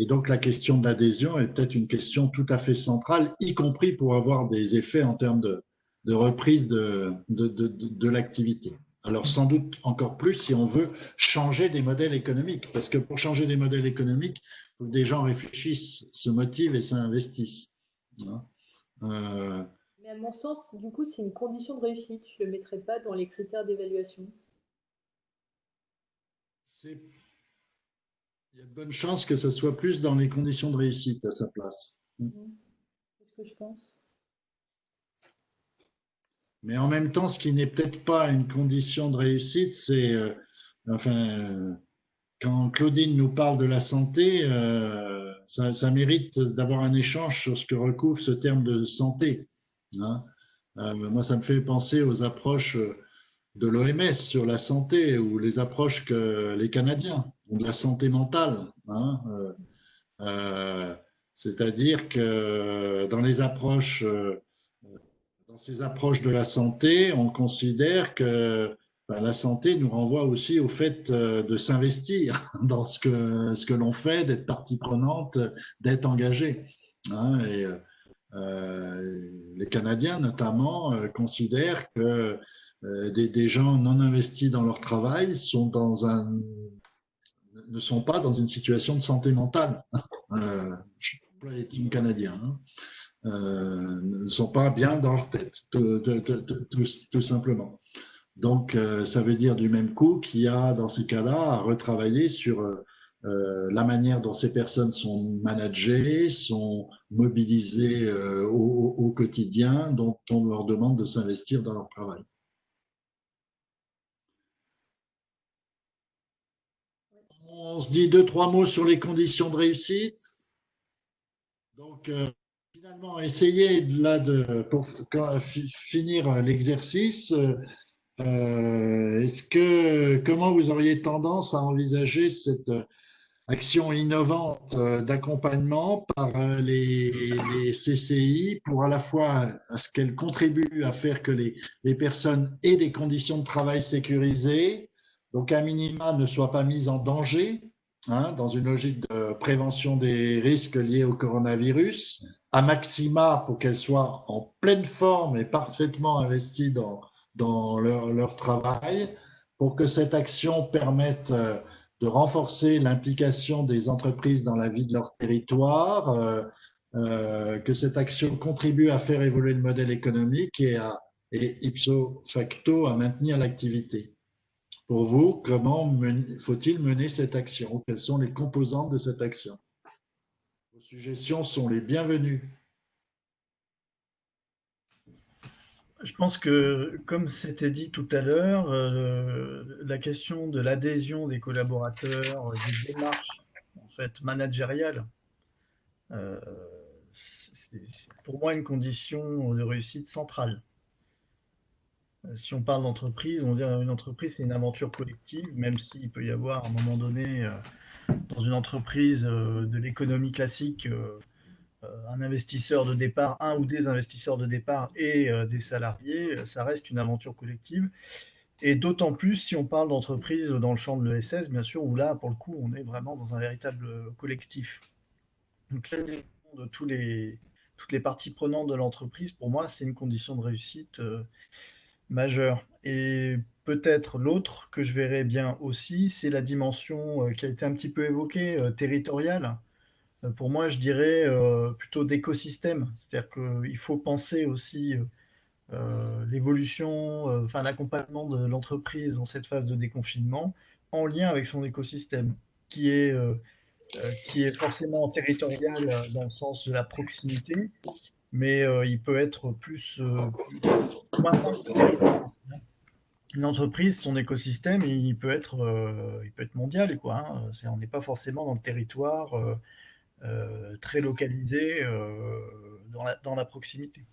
donc la question de l'adhésion est peut-être une question tout à fait centrale, y compris pour avoir des effets en termes de reprise de l'activité. Alors sans doute encore plus si on veut changer des modèles économiques, parce que pour changer des modèles économiques, il faut que des gens réfléchissent, se motivent et s'investissent. Mais à mon sens, du coup, c'est une condition de réussite. Je ne le mettrai pas dans les critères d'évaluation. Il y a de bonnes chances que ce soit plus dans les conditions de réussite à sa place. C'est ce que je pense. Mais en même temps, ce qui n'est peut-être pas une condition de réussite, c'est, quand Claudine nous parle de la santé, ça mérite d'avoir un échange sur ce que recouvre ce terme de santé. Hein. Moi, ça me fait penser aux approches de l'OMS sur la santé ou les approches que les Canadiens ont de la santé mentale. Hein. C'est-à-dire que dans ces approches de la santé, on considère que la santé nous renvoie aussi au fait de s'investir dans ce que l'on fait, d'être partie prenante, d'être engagé. Hein, et les Canadiens, notamment, considèrent que des gens non investis dans leur travail ne sont pas dans une situation de santé mentale. Je emploie les teams canadiens. Hein. Ne sont pas bien dans leur tête, tout simplement. Donc, ça veut dire du même coup qu'il y a, dans ces cas-là, à retravailler sur la manière dont ces personnes sont managées, sont mobilisées au quotidien, dont on leur demande de s'investir dans leur travail. On se dit 2-3 mots sur les conditions de réussite. Donc, finalement, essayez là pour finir l'exercice. Comment vous auriez tendance à envisager cette action innovante d'accompagnement par les CCI pour à la fois à ce qu'elles contribuent à faire que les personnes aient des conditions de travail sécurisées, donc à minima ne soient pas mises en danger, hein, dans une logique de prévention des risques liés au coronavirus, à maxima pour qu'elles soient en pleine forme et parfaitement investies dans leur travail, pour que cette action permette de renforcer l'implication des entreprises dans la vie de leur territoire, que cette action contribue à faire évoluer le modèle économique et ipso facto à maintenir l'activité. Pour vous, comment faut-il mener cette action? Quelles sont les composantes de cette action? Vos suggestions sont les bienvenues. Je pense que, comme c'était dit tout à l'heure, la question de l'adhésion des collaborateurs, des démarches en fait managériales, c'est pour moi une condition de réussite centrale. Si on parle d'entreprise, on dit une entreprise c'est une aventure collective, même s'il peut y avoir à un moment donné dans une entreprise de l'économie classique un investisseur de départ, un ou des investisseurs de départ et des salariés, ça reste une aventure collective. Et d'autant plus si on parle d'entreprise dans le champ de l'ESS, bien sûr, où là, pour le coup, on est vraiment dans un véritable collectif. Donc l'adhésion de toutes les parties prenantes de l'entreprise, pour moi, c'est une condition de réussite majeure. Et peut-être l'autre que je verrais bien aussi, c'est la dimension qui a été un petit peu évoquée, territoriale. Pour moi, je dirais plutôt d'écosystème. C'est-à-dire qu'il faut penser aussi l'évolution, enfin l'accompagnement de l'entreprise dans cette phase de déconfinement en lien avec son écosystème, qui est forcément territorial dans le sens de la proximité, mais il peut être plus lointain que le territoire. Une entreprise, son écosystème, il peut être mondial, quoi. Hein. On n'est pas forcément dans le territoire très localisé dans la proximité.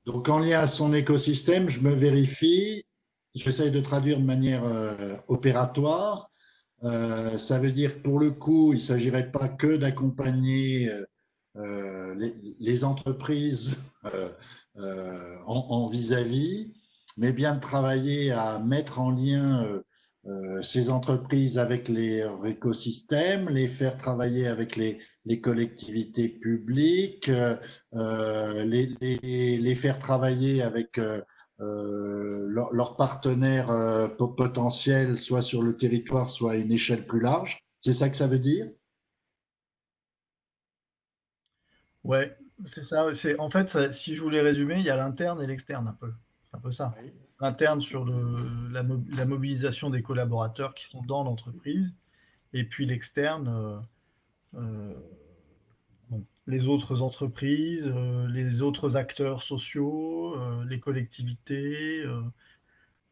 Donc, en lien à son écosystème, je me vérifie, j'essaye de traduire de manière opératoire. Ça veut dire que pour le coup, il ne s'agirait pas que d'accompagner les entreprises en vis-à-vis, mais bien de travailler à mettre en lien ces entreprises avec leur écosystème, les faire travailler avec les collectivités publiques, les faire travailler avec leurs partenaires potentiels, soit sur le territoire, soit à une échelle plus large. C'est ça que ça veut dire? Ouais, c'est ça. En fait, si je voulais résumer, il y a l'interne et l'externe un peu. C'est un peu ça. Oui. interne sur la mobilisation des collaborateurs qui sont dans l'entreprise, et puis l'externe, bon, les autres entreprises, les autres acteurs sociaux, les collectivités,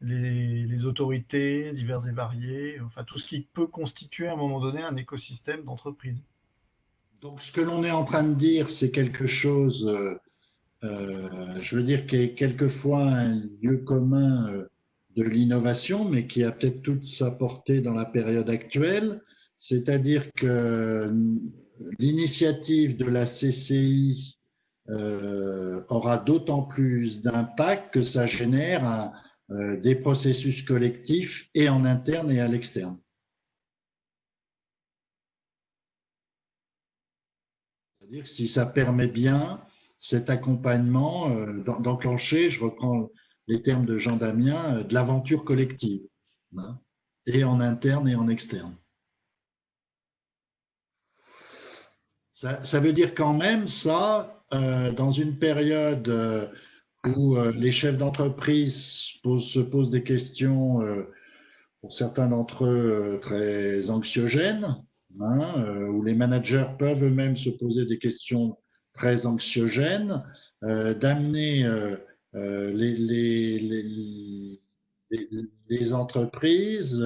les autorités diverses et variées, enfin tout ce qui peut constituer à un moment donné un écosystème d'entreprise. Donc, ce que l'on est en train de dire, c'est quelque chose, je veux dire, qui est quelquefois un lieu commun de l'innovation, mais qui a peut-être toute sa portée dans la période actuelle. C'est-à-dire que l'initiative de la CCI aura d'autant plus d'impact que ça génère des processus collectifs et en interne et à l'externe. C'est-à-dire que si ça permet bien cet accompagnement d'enclencher, je reprends les termes de Jean Damien, de l'aventure collective, hein, et en interne et en externe. Ça veut dire quand même ça, dans une période où les chefs d'entreprise se posent des questions, pour certains d'entre eux, très anxiogènes, hein, où les managers peuvent eux-mêmes se poser des questions très anxiogènes, d'amener les entreprises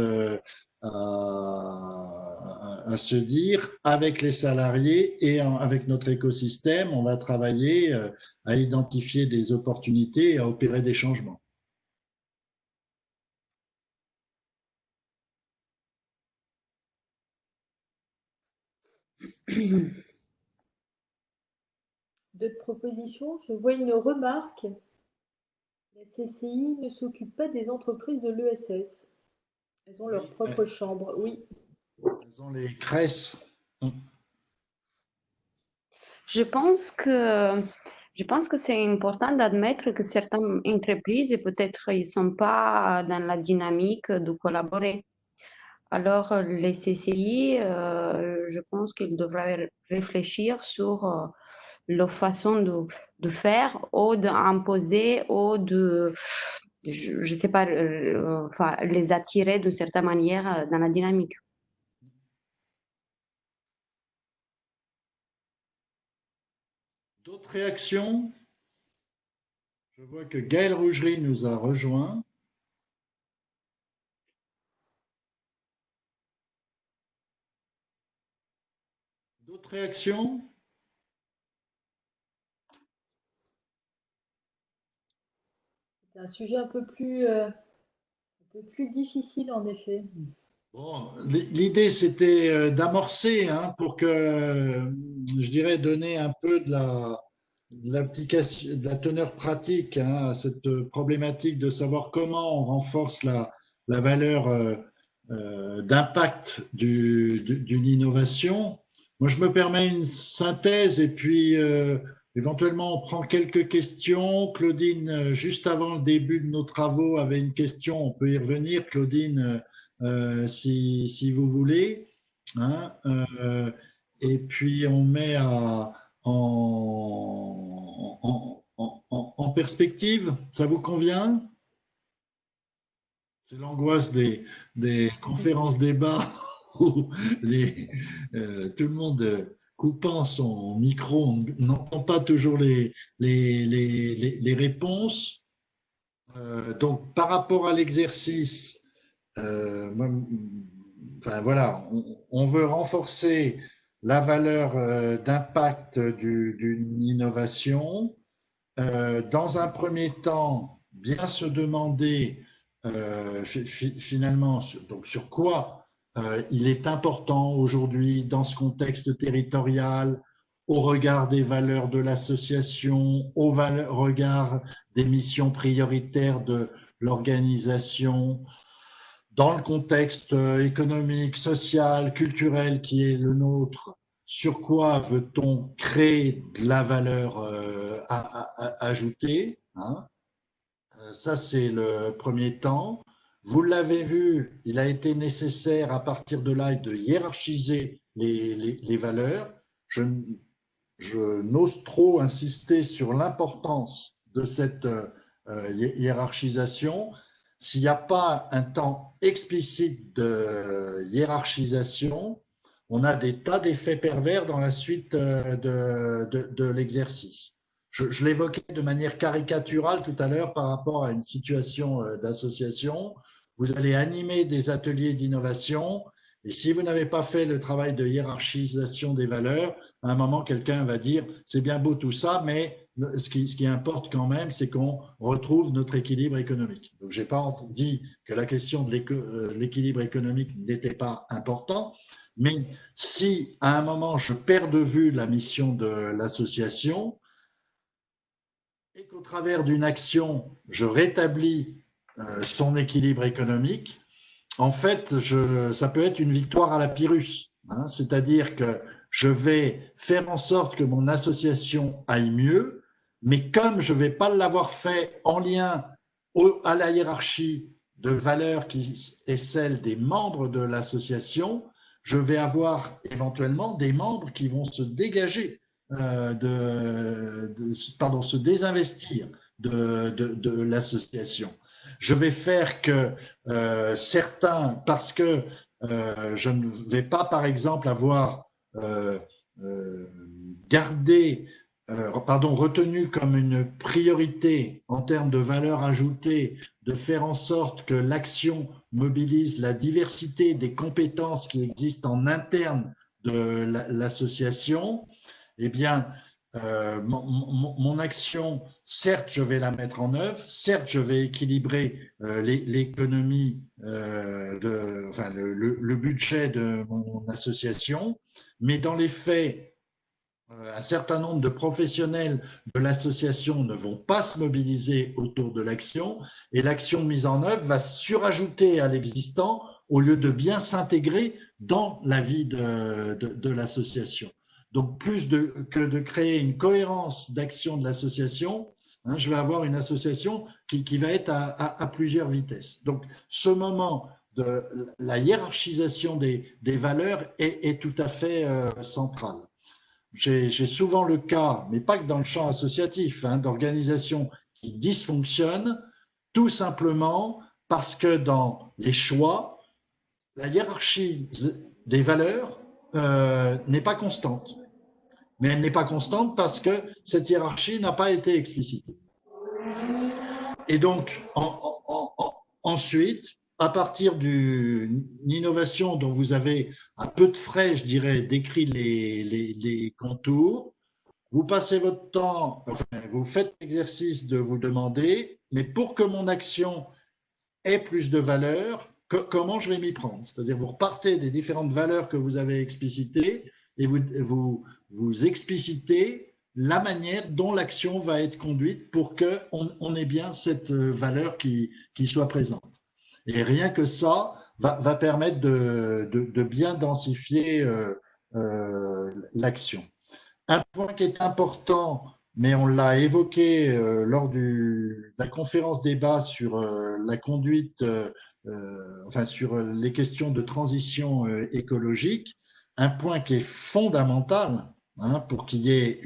à se dire, avec les salariés et avec notre écosystème, on va travailler à identifier des opportunités et à opérer des changements. D'autres propositions? Je vois une remarque. La CCI ne s'occupe pas des entreprises de l'ESS. Elles ont leur propre chambre, oui. Elles ont les CRES. Je pense que c'est important d'admettre que certaines entreprises, peut-être, ils ne sont pas dans la dynamique de collaborer. Alors, les CCI, je pense qu'ils devraient réfléchir sur leur façon de faire ou d'imposer ou je ne sais pas, enfin, les attirer d'une certaine manière dans la dynamique. D'autres réactions? Je vois que Gaël Rougerie nous a rejoint. D'autres réactions? C'est un sujet un peu plus difficile, en effet. Bon, l'idée, c'était d'amorcer, hein, pour que, je dirais, donner un peu de l'application, de la teneur pratique, hein, à cette problématique de savoir comment on renforce la valeur d'impact d'une innovation. Moi, je me permets une synthèse et puis éventuellement on prend quelques questions. Claudine, juste avant le début de nos travaux, avait une question. On peut y revenir, Claudine, si vous voulez. Hein, et puis on met en perspective. Ça vous convient? C'est l'angoisse des conférences débats où tout le monde coupant son micro, on n'entend pas toujours les réponses. Donc, par rapport à l'exercice, enfin, voilà, on veut renforcer la valeur d'impact d'une innovation. Dans un premier temps, bien se demander finalement donc sur quoi il est important aujourd'hui dans ce contexte territorial, au regard des valeurs de l'association, au regard des missions prioritaires de l'organisation, dans le contexte économique, social, culturel qui est le nôtre. Sur quoi veut-on créer de la valeur ajoutée, hein? Ça, c'est le premier temps. Vous l'avez vu, il a été nécessaire à partir de là de hiérarchiser les valeurs. Je n'ose trop insister sur l'importance de cette hiérarchisation. S'il n'y a pas un temps explicite de hiérarchisation, on a des tas d'effets pervers dans la suite de l'exercice. Je l'évoquais de manière caricaturale tout à l'heure par rapport à une situation d'association. Vous allez animer des ateliers d'innovation et si vous n'avez pas fait le travail de hiérarchisation des valeurs, à un moment, quelqu'un va dire « c'est bien beau tout ça, mais ce qui importe quand même, c'est qu'on retrouve notre équilibre économique. » Donc, je n'ai pas dit que la question de l'équilibre économique n'était pas important, mais si à un moment, je perds de vue la mission de l'association et qu'au travers d'une action, je rétablis son équilibre économique, en fait, ça peut être une victoire à la Pyrrhus, hein, c'est-à-dire que je vais faire en sorte que mon association aille mieux, mais comme je ne vais pas l'avoir fait en lien à la hiérarchie de valeurs qui est celle des membres de l'association, je vais avoir éventuellement des membres qui vont se dégager, se désinvestir de l'association. Je vais faire que certains, parce que je ne vais pas, par exemple, avoir retenu comme une priorité en termes de valeur ajoutée, de faire en sorte que l'action mobilise la diversité des compétences qui existent en interne de l'association, eh bien, mon action, certes, je vais la mettre en œuvre, certes, je vais équilibrer l'économie, le budget de mon association, mais dans les faits, un certain nombre de professionnels de l'association ne vont pas se mobiliser autour de l'action et l'action mise en œuvre va surajouter à l'existant au lieu de bien s'intégrer dans la vie de l'association. Donc, plus que de créer une cohérence d'action de l'association, hein, je vais avoir une association qui va être à plusieurs vitesses. Donc, ce moment de la hiérarchisation des valeurs est tout à fait central. J'ai souvent le cas, mais pas que dans le champ associatif, hein, d'organisations qui dysfonctionnent tout simplement parce que dans les choix, la hiérarchie des valeurs n'est pas constante. Mais elle n'est pas constante parce que cette hiérarchie n'a pas été explicitée. Et donc, ensuite, à partir d'une innovation dont vous avez à peu de frais, je dirais, décrit les contours, vous passez votre temps, enfin, vous faites l'exercice de vous demander, mais pour que mon action ait plus de valeur, comment je vais m'y prendre? C'est-à-dire, vous repartez des différentes valeurs que vous avez explicitées et vous explicitez la manière dont l'action va être conduite pour qu'on ait bien cette valeur qui soit présente. Et rien que ça va permettre de bien densifier l'action. Un point qui est important, mais on l'a évoqué lors de la conférence débat sur la conduite, sur les questions de transition écologique, un point qui est fondamental, hein, pour qu'il y ait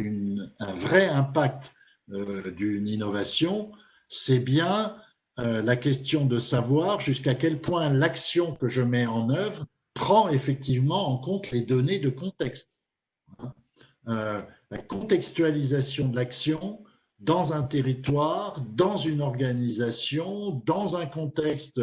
un vrai impact d'une innovation, c'est bien la question de savoir jusqu'à quel point l'action que je mets en œuvre prend effectivement en compte les données de contexte. La contextualisation de l'action dans un territoire, dans une organisation, dans un contexte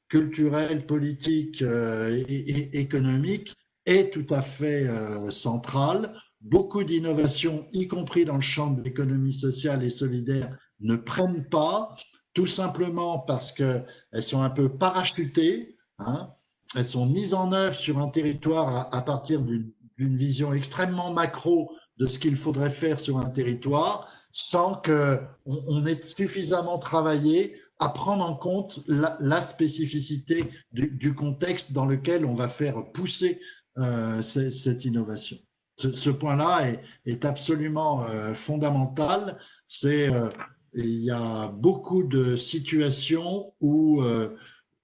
culturel, politique et économique est tout à fait centrale. Beaucoup d'innovations, y compris dans le champ de l'économie sociale et solidaire, ne prennent pas, tout simplement parce qu'elles sont un peu parachutées, hein. Elles sont mises en œuvre sur un territoire à partir d'une vision extrêmement macro de ce qu'il faudrait faire sur un territoire, sans qu'on ait suffisamment travaillé à prendre en compte la spécificité du contexte dans lequel on va faire pousser cette innovation. Ce point-là est absolument fondamental. Il y a beaucoup de situations où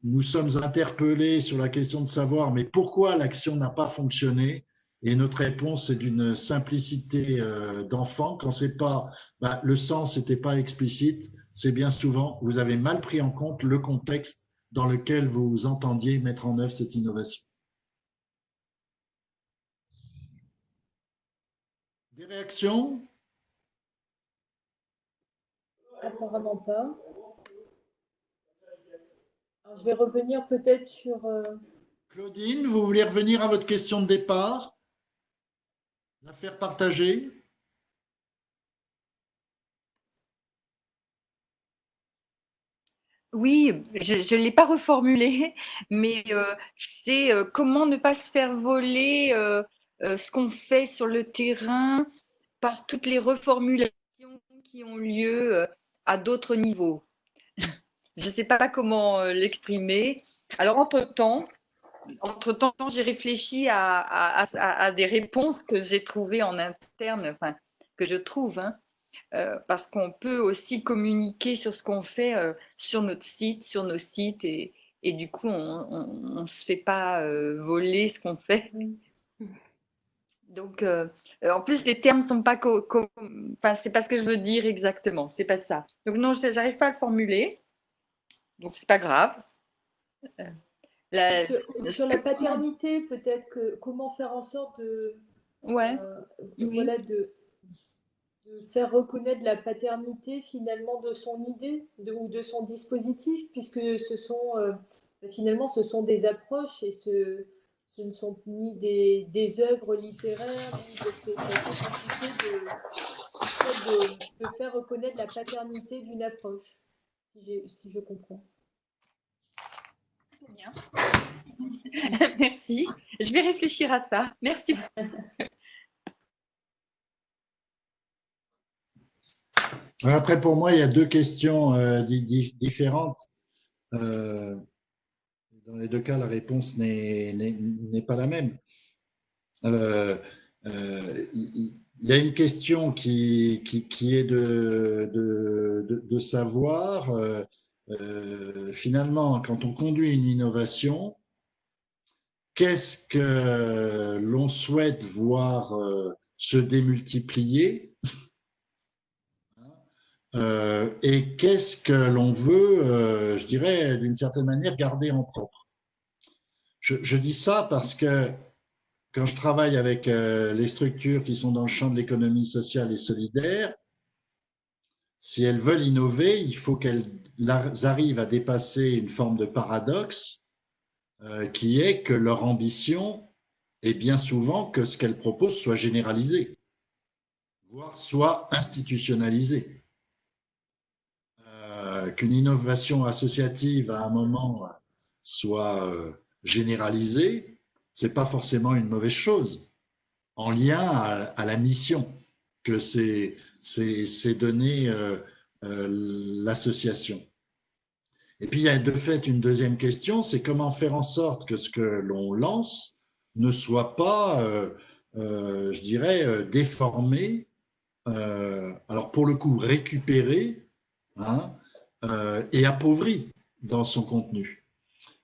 nous sommes interpellés sur la question de savoir mais pourquoi l'action n'a pas fonctionné, et notre réponse est d'une simplicité d'enfant. Quand c'est pas, le sens n'était pas explicite, c'est bien souvent, vous avez mal pris en compte le contexte dans lequel vous entendiez mettre en œuvre cette innovation. Des réactions? Apparemment pas. Alors, je vais revenir peut-être sur… Claudine, vous voulez revenir à votre question de départ? La faire partager? Oui, je ne l'ai pas reformulé, mais c'est comment ne pas se faire voler ce qu'on fait sur le terrain par toutes les reformulations qui ont lieu à d'autres niveaux. Je ne sais pas comment l'exprimer. Alors, entre-temps, j'ai réfléchi à des réponses que j'ai trouvées en interne, enfin, que je trouve, hein, parce qu'on peut aussi communiquer sur ce qu'on fait sur notre site, sur nos sites, et du coup, on ne se fait pas voler ce qu'on fait. Donc, en plus, les termes ne sont pas… Enfin, c'est pas ce que je veux dire exactement, c'est pas ça. Donc, non, je n'arrive pas à le formuler, donc c'est pas grave. Sur la paternité, peut-être que comment faire en sorte de, Ouais. voilà, de faire reconnaître la paternité finalement de son idée ou de son dispositif, puisque ce sont finalement ce sont des approches et ce ne sont ni des œuvres littéraires, donc c'est assez compliqué de faire reconnaître la paternité d'une approche, si je comprends. Bien. Merci. Je vais réfléchir à ça. Merci. Après, pour moi, il y a deux questions différentes. Dans les deux cas, la réponse n'est pas la même. Il y a une question qui est de savoir, finalement, quand on conduit une innovation, qu'est-ce que l'on souhaite voir se démultiplier et qu'est-ce que l'on veut, je dirais, d'une certaine manière, garder en propre. Je dis ça parce que quand je travaille avec les structures qui sont dans le champ de l'économie sociale et solidaire, si elles veulent innover, il faut qu'elles arrivent à dépasser une forme de paradoxe qui est que leur ambition est bien souvent que ce qu'elles proposent soit généralisé, voire soit institutionnalisé. Qu'une innovation associative à un moment soit généralisée, c'est pas forcément une mauvaise chose, en lien à la mission que c'est donné l'association. Et puis il y a de fait une deuxième question, c'est comment faire en sorte que ce que l'on lance ne soit pas, je dirais, déformé, alors pour le coup récupéré, hein, et appauvri dans son contenu.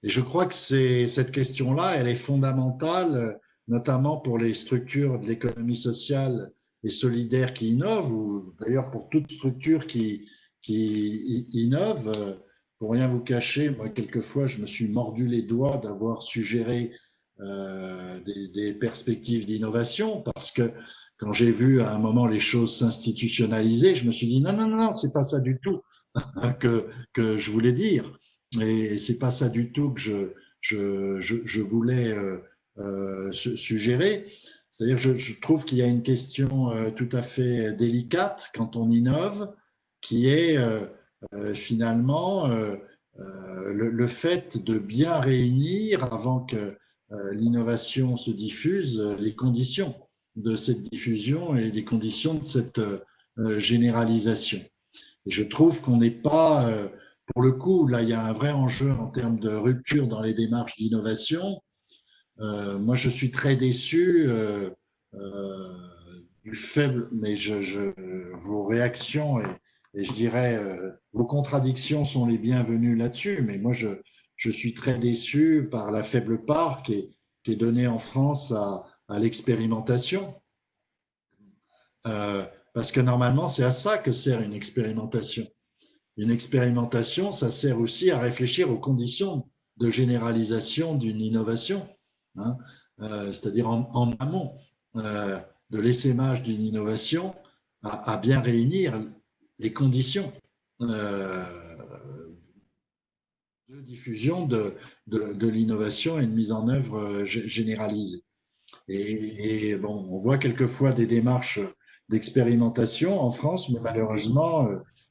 Et je crois que cette question-là, elle est fondamentale, notamment pour les structures de l'économie sociale et solidaire qui innovent, ou d'ailleurs pour toute structure qui innove. Pour rien vous cacher, moi, quelquefois, je me suis mordu les doigts d'avoir suggéré des perspectives d'innovation, parce que quand j'ai vu à un moment les choses s'institutionnaliser, je me suis dit non, c'est pas ça du tout que je voulais dire. Et c'est pas ça du tout que je voulais suggérer. C'est-à-dire, je trouve qu'il y a une question tout à fait délicate quand on innove, qui est finalement le fait de bien réunir, avant que l'innovation se diffuse, les conditions de cette diffusion et les conditions de cette généralisation. Et je trouve qu'on n'est pas, pour le coup, là, il y a un vrai enjeu en termes de rupture dans les démarches d'innovation. Moi, je suis très déçu du faible, mais vos réactions et je dirais vos contradictions sont les bienvenues là-dessus, mais moi, je suis très déçu par la faible part qui est donnée en France à l'expérimentation. Parce que normalement, c'est à ça que sert une expérimentation. une expérimentation, ça sert aussi à réfléchir aux conditions de généralisation d'une innovation, hein, c'est-à-dire en amont de l'essaimage d'une innovation, à bien réunir les conditions de diffusion de l'innovation et de mise en œuvre généralisée. Et bon, on voit quelquefois des démarches d'expérimentation en France, mais malheureusement,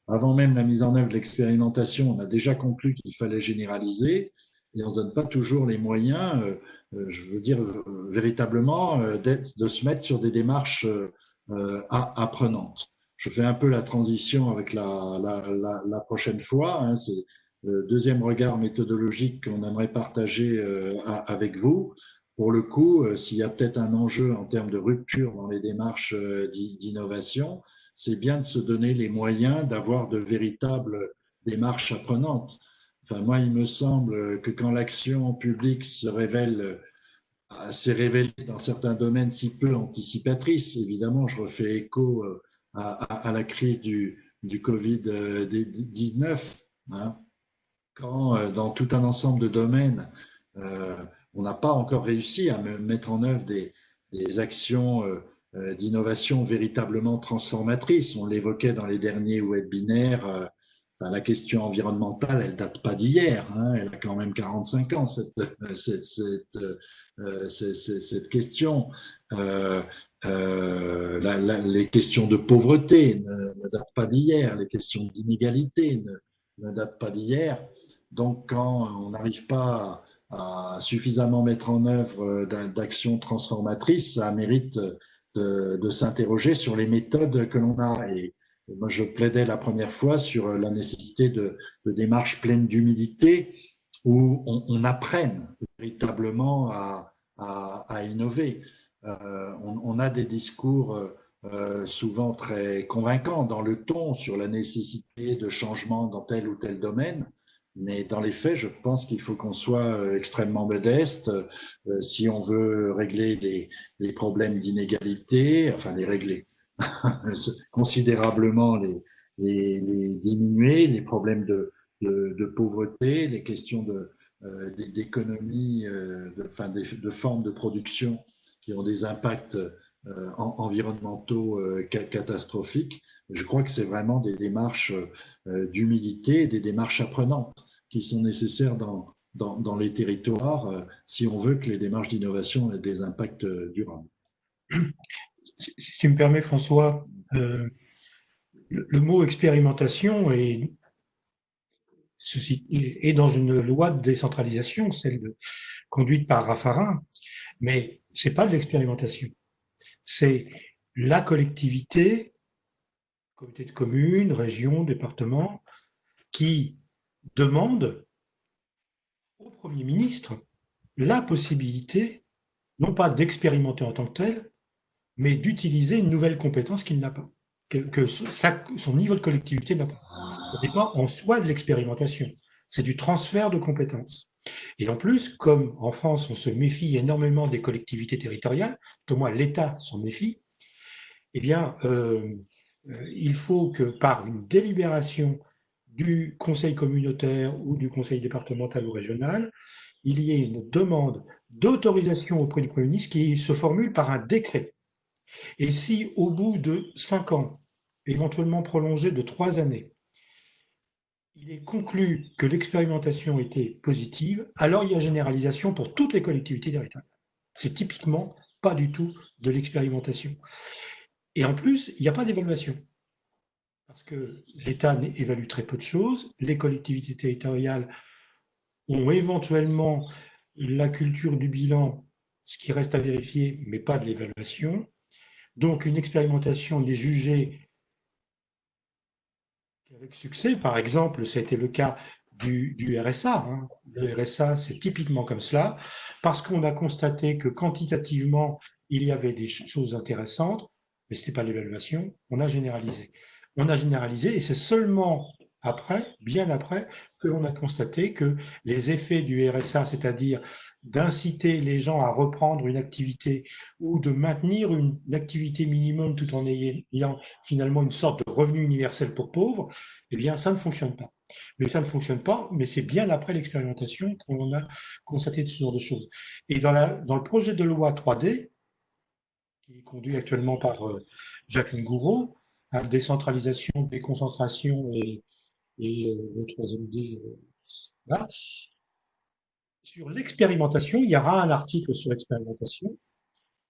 avant même la mise en œuvre de l'expérimentation, on a déjà conclu qu'il fallait généraliser et on ne se donne pas toujours les moyens, je veux dire, véritablement, de se mettre sur des démarches apprenantes. Je fais un peu la transition avec la prochaine fois. Hein, c'est le deuxième regard méthodologique qu'on aimerait partager avec vous. Pour le coup, s'il y a peut-être un enjeu en termes de rupture dans les démarches d'innovation, c'est bien de se donner les moyens d'avoir de véritables démarches apprenantes. Enfin, moi, il me semble que quand l'action publique s'est révélée dans certains domaines si peu anticipatrice, évidemment, je refais écho à la crise du Covid-19, hein, quand dans tout un ensemble de domaines, on n'a pas encore réussi à mettre en œuvre des actions d'innovation véritablement transformatrices. On l'évoquait dans les derniers webinaires. Enfin, la question environnementale, elle date pas d'hier. Hein, elle a quand même 45 ans, cette question. Les questions de pauvreté ne datent pas d'hier. Les questions d'inégalité ne datent pas d'hier. Donc, quand on n'arrive pas à suffisamment mettre en œuvre d'actions transformatrices, ça mérite de s'interroger sur les méthodes que l'on a. Et moi, je plaidais la première fois sur la nécessité de démarches pleines d'humilité où on apprenne véritablement à innover. On a des discours souvent très convaincants dans le ton sur la nécessité de changement dans tel ou tel domaine. Mais dans les faits, je pense qu'il faut qu'on soit extrêmement modeste si on veut régler les problèmes d'inégalité, enfin les régler considérablement, les diminuer, les problèmes de pauvreté, les questions d'économie, de formes de production qui ont des impacts environnementaux catastrophiques. Je crois que c'est vraiment des démarches d'humilité, des démarches apprenantes qui sont nécessaires dans les territoires si on veut que les démarches d'innovation aient des impacts durables. Si tu me permets, François, le mot expérimentation est dans une loi de décentralisation, celle conduite par Raffarin, mais c'est pas de l'expérimentation. C'est la collectivité, comité de communes, région, département, qui demande au Premier ministre la possibilité, non pas d'expérimenter en tant que tel, mais d'utiliser une nouvelle compétence qu'il n'a pas, que son niveau de collectivité n'a pas. Ça n'est pas en soi de l'expérimentation, c'est du transfert de compétences. Et en plus, comme en France, on se méfie énormément des collectivités territoriales, au moins l'État s'en méfie, eh bien, il faut que par une délibération du conseil communautaire ou du conseil départemental ou régional, il y ait une demande d'autorisation auprès du Premier ministre qui se formule par un décret. Et si au bout de 5 ans, éventuellement prolongé de 3 années, il est conclu que l'expérimentation était positive, alors il y a généralisation pour toutes les collectivités territoriales. C'est typiquement pas du tout de l'expérimentation. Et en plus, il n'y a pas d'évaluation. Parce que l'État évalue très peu de choses, les collectivités territoriales ont éventuellement la culture du bilan, ce qui reste à vérifier, mais pas de l'évaluation. Donc une expérimentation n'est jugée qu'avec succès. Par exemple, c'était le cas du RSA. Hein. Le RSA, c'est typiquement comme cela, parce qu'on a constaté que quantitativement, il y avait des choses intéressantes, mais ce n'était pas l'évaluation, on a généralisé. On a généralisé et c'est seulement bien après, que l'on a constaté que les effets du RSA, c'est-à-dire d'inciter les gens à reprendre une activité ou de maintenir une activité minimum tout en ayant finalement une sorte de revenu universel pour pauvres, eh bien, ça ne fonctionne pas. Mais ça ne fonctionne pas, mais c'est bien après l'expérimentation qu'on a constaté ce genre de choses. Et dans le projet de loi 3D, qui est conduit actuellement par Jacqueline Gouraud, hein, décentralisation, déconcentration et le troisième D, là, sur l'expérimentation, il y aura un article sur l'expérimentation,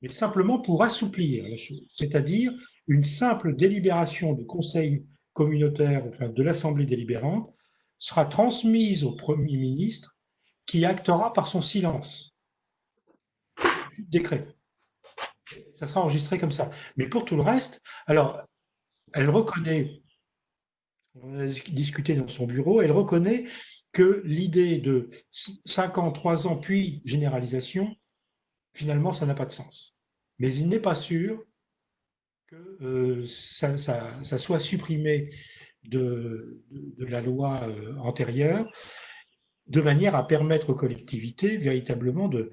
mais simplement pour assouplir la chose, c'est-à-dire une simple délibération du Conseil communautaire, enfin de l'Assemblée délibérante, sera transmise au Premier ministre qui actera par son silence décret. Ça sera enregistré comme ça. Mais pour tout le reste, alors, elle reconnaît, on a discuté dans son bureau, elle reconnaît que l'idée de 5 ans, 3 ans, puis généralisation, finalement, ça n'a pas de sens. Mais il n'est pas sûr que ça soit supprimé de la loi antérieure, de manière à permettre aux collectivités véritablement de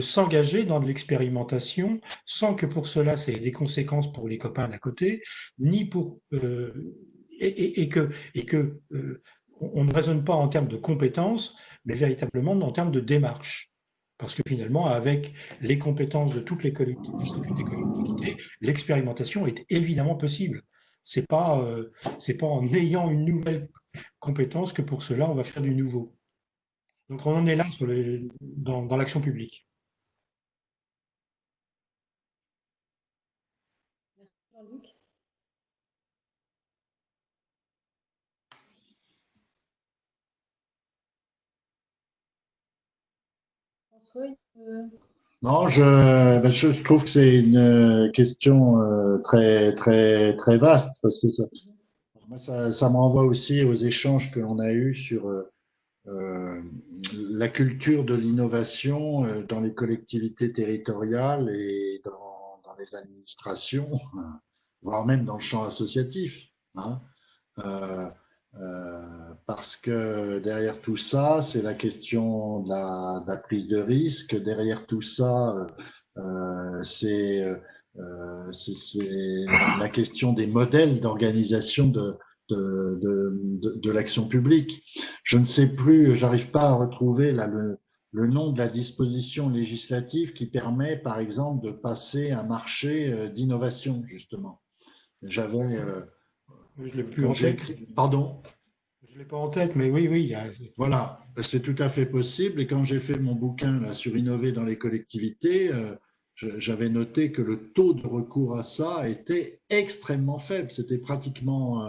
s'engager dans de l'expérimentation sans que pour cela ça ait des conséquences pour les copains d'à côté, ni pour et que on ne raisonne pas en termes de compétences, mais véritablement en termes de démarche. Parce que finalement, avec les compétences de toutes les collectivités, l'expérimentation est évidemment possible. C'est pas en ayant une nouvelle compétence que pour cela on va faire du nouveau. Donc on en est là dans l'action publique. Jean-Luc? François, Non, je trouve que c'est une question très, très, très vaste parce que ça me renvoie aussi aux échanges que l'on a eus sur la culture de l'innovation dans les collectivités territoriales et dans les administrations, voire même dans le champ associatif. Hein. Euh, Parce que derrière tout ça, c'est la question de la prise de risque. Derrière tout ça, c'est la question des modèles d'organisation de l'action publique. Je ne sais plus, j'arrive pas à retrouver là le nom de la disposition législative qui permet, par exemple, de passer un marché d'innovation, justement. J'avais, Je l'ai plus quand en j'ai tête. écrit, pardon. Je l'ai pas en tête, mais oui, oui. Voilà, c'est tout à fait possible. Et quand j'ai fait mon bouquin là, sur innover dans les collectivités, j'avais noté que le taux de recours à ça était extrêmement faible. C'était pratiquement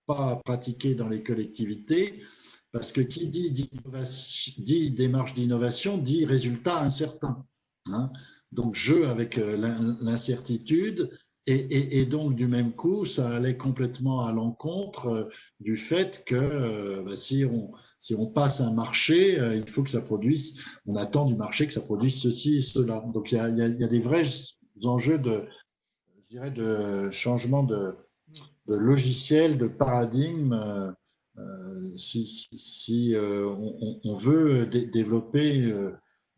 pas pratiqué dans les collectivités, parce que qui dit démarche d'innovation dit résultat incertain. Hein. Donc jeu avec l'incertitude. Et donc, du même coup, ça allait complètement à l'encontre du fait que si on passe un marché, il faut que ça produise, on attend du marché que ça produise ceci et cela. Donc, il y a des vrais enjeux je dirais, de changement de logiciel, de paradigme, si on veut développer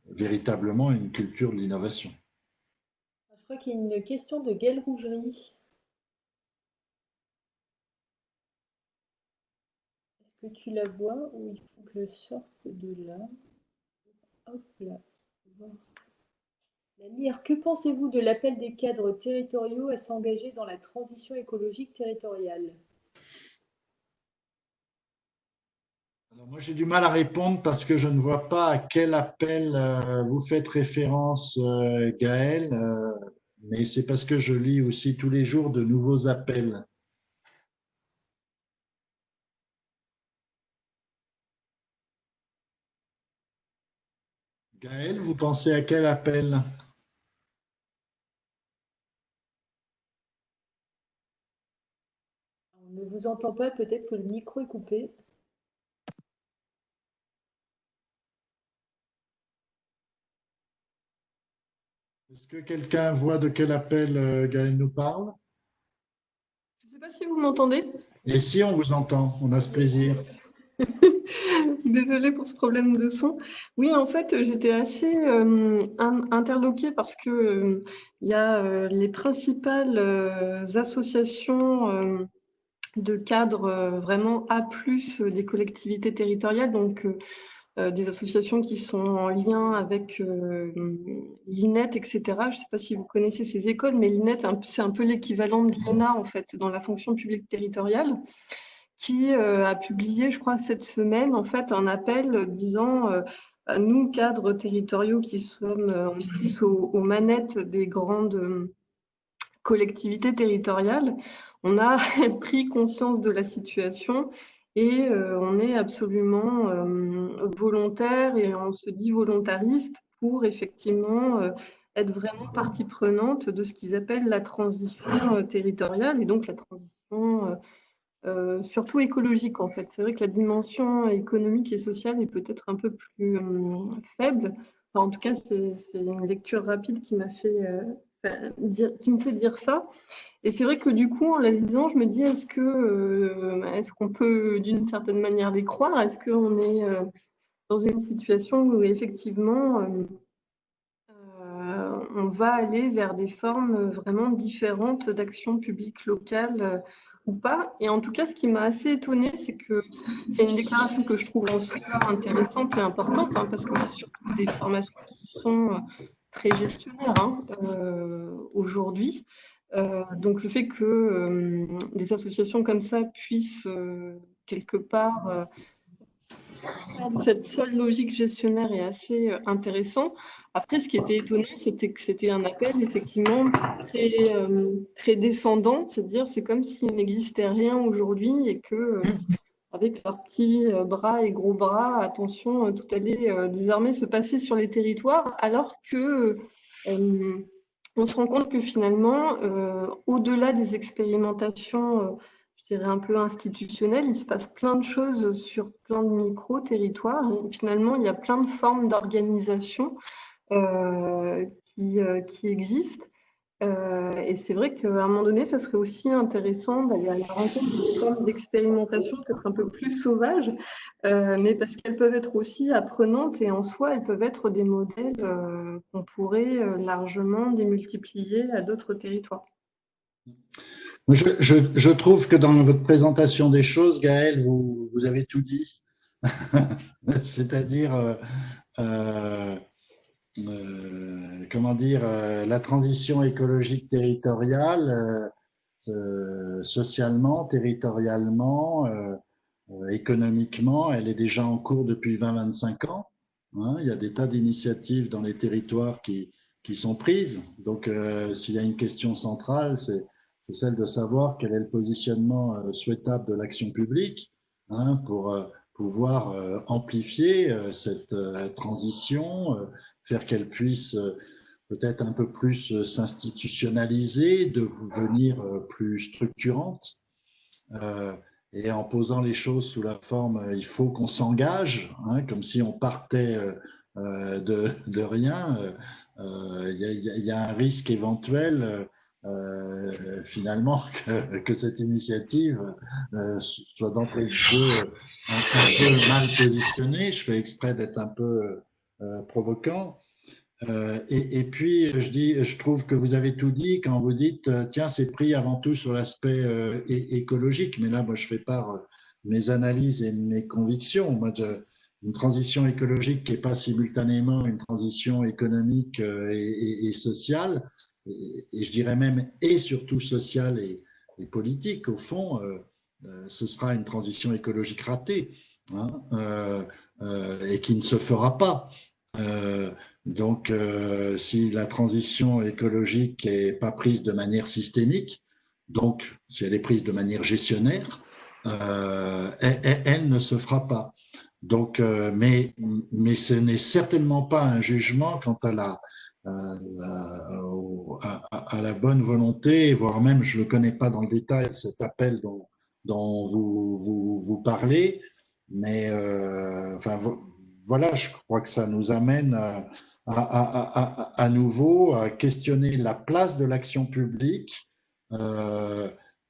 véritablement une culture de l'innovation. je crois qu'il y a une question de Gaëlle Rougerie. Est-ce que tu la vois ou il faut que je sorte de là? Hop là. La lire. Que pensez-vous de l'appel des cadres territoriaux à s'engager dans la transition écologique territoriale? Alors moi, j'ai du mal à répondre parce que je ne vois pas à quel appel vous faites référence, Gaël, mais c'est parce que je lis aussi tous les jours de nouveaux appels. Gaël, vous pensez à quel appel? On ne vous entend pas, peut-être que le micro est coupé. Est-ce que quelqu'un voit de quel appel Gaël nous parle? Je sais sais pas si vous m'entendez. Et si on vous entend, on a ce plaisir. Désolée pour ce problème de son. Oui, en fait, j'étais assez interloquée parce que il y a les principales associations de cadres vraiment A+, des collectivités territoriales, donc des associations qui sont en lien avec l'INET, etc. Je ne sais pas si vous connaissez ces écoles, mais l'INET, c'est un peu l'équivalent de l'ENA, en fait, dans la fonction publique territoriale, qui a publié, je crois, cette semaine, en fait, un appel disant à nous, cadres territoriaux qui sommes en plus aux manettes des grandes collectivités territoriales, on a pris conscience de la situation et on est absolument volontaire et on se dit volontariste pour effectivement être vraiment partie prenante de ce qu'ils appellent la transition territoriale et donc la transition surtout écologique en fait. C'est vrai que la dimension économique et sociale est peut-être un peu plus faible. Enfin, en tout cas, c'est une lecture rapide qui m'a fait qui me fait dire ça. Et c'est vrai que du coup, en la lisant, je me dis est-ce qu'on peut d'une certaine manière les croire? Est-ce qu'on est dans une situation où effectivement on va aller vers des formes vraiment différentes d'action publique locale ou pas? Et en tout cas, ce qui m'a assez étonnée, c'est que c'est une déclaration que je trouve en soi intéressante et importante, hein, parce que c'est surtout des formations qui sont très gestionnaires aujourd'hui. Donc le fait que des associations comme ça puissent quelque part faire de cette seule logique gestionnaire est assez intéressant. Après, ce qui était étonnant, c'était que c'était un appel effectivement très descendant, c'est-à-dire c'est comme s'il n'existait rien aujourd'hui et que avec leurs petits bras et gros bras, attention, tout allait désormais se passer sur les territoires, alors que on se rend compte que finalement, au-delà des expérimentations, je dirais un peu institutionnelles, il se passe plein de choses sur plein de micro-territoires. Et finalement, il y a plein de formes d'organisation qui existent. Et c'est vrai qu'à un moment donné, ça serait aussi intéressant d'aller à la rencontre de formes d'expérimentation peut-être un peu plus sauvages, mais parce qu'elles peuvent être aussi apprenantes et en soi, elles peuvent être des modèles qu'on pourrait largement démultiplier à d'autres territoires. Je trouve que dans votre présentation des choses, Gaëlle, vous avez tout dit. C'est-à-dire, comment dire, la transition écologique territoriale, socialement, territorialement, économiquement, elle est déjà en cours depuis 20-25 ans. Hein. Il y a des tas d'initiatives dans les territoires qui sont prises. Donc, s'il y a une question centrale, c'est celle de savoir quel est le positionnement souhaitable de l'action publique, hein, pour pouvoir amplifier cette transition, faire qu'elle puisse peut-être un peu plus s'institutionnaliser, devenir plus structurante, et en posant les choses sous la forme il faut qu'on s'engage, hein, comme si on partait de rien. Il y a un risque éventuel finalement que cette initiative soit d'entrée de jeu un peu mal positionnée. Je fais exprès d'être un peu provoquant. Et puis, je trouve que vous avez tout dit quand vous dites, tiens, c'est pris avant tout sur l'aspect écologique. Mais là, moi, je fais part de mes analyses et de mes convictions. Moi, une transition écologique qui n'est pas simultanément une transition économique et sociale, et je dirais même et surtout sociale et politique, au fond, ce sera une transition écologique ratée, hein, et qui ne se fera pas. Donc, si la transition écologique n'est pas prise de manière systémique, donc si elle est prise de manière gestionnaire, elle ne se fera pas. Donc, mais ce n'est certainement pas un jugement quant à la bonne volonté, voire même, je ne connais pas dans le détail cet appel dont vous parlez, mais enfin, voilà, je crois que ça nous amène à nouveau à questionner la place de l'action publique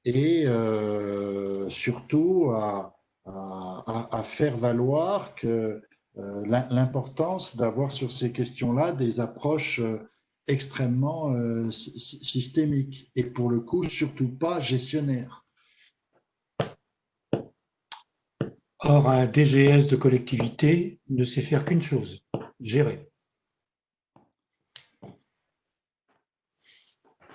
et surtout à faire valoir que l'importance d'avoir sur ces questions-là des approches extrêmement systémiques et pour le coup surtout pas gestionnaires. Or, un DGS de collectivité ne sait faire qu'une chose, gérer.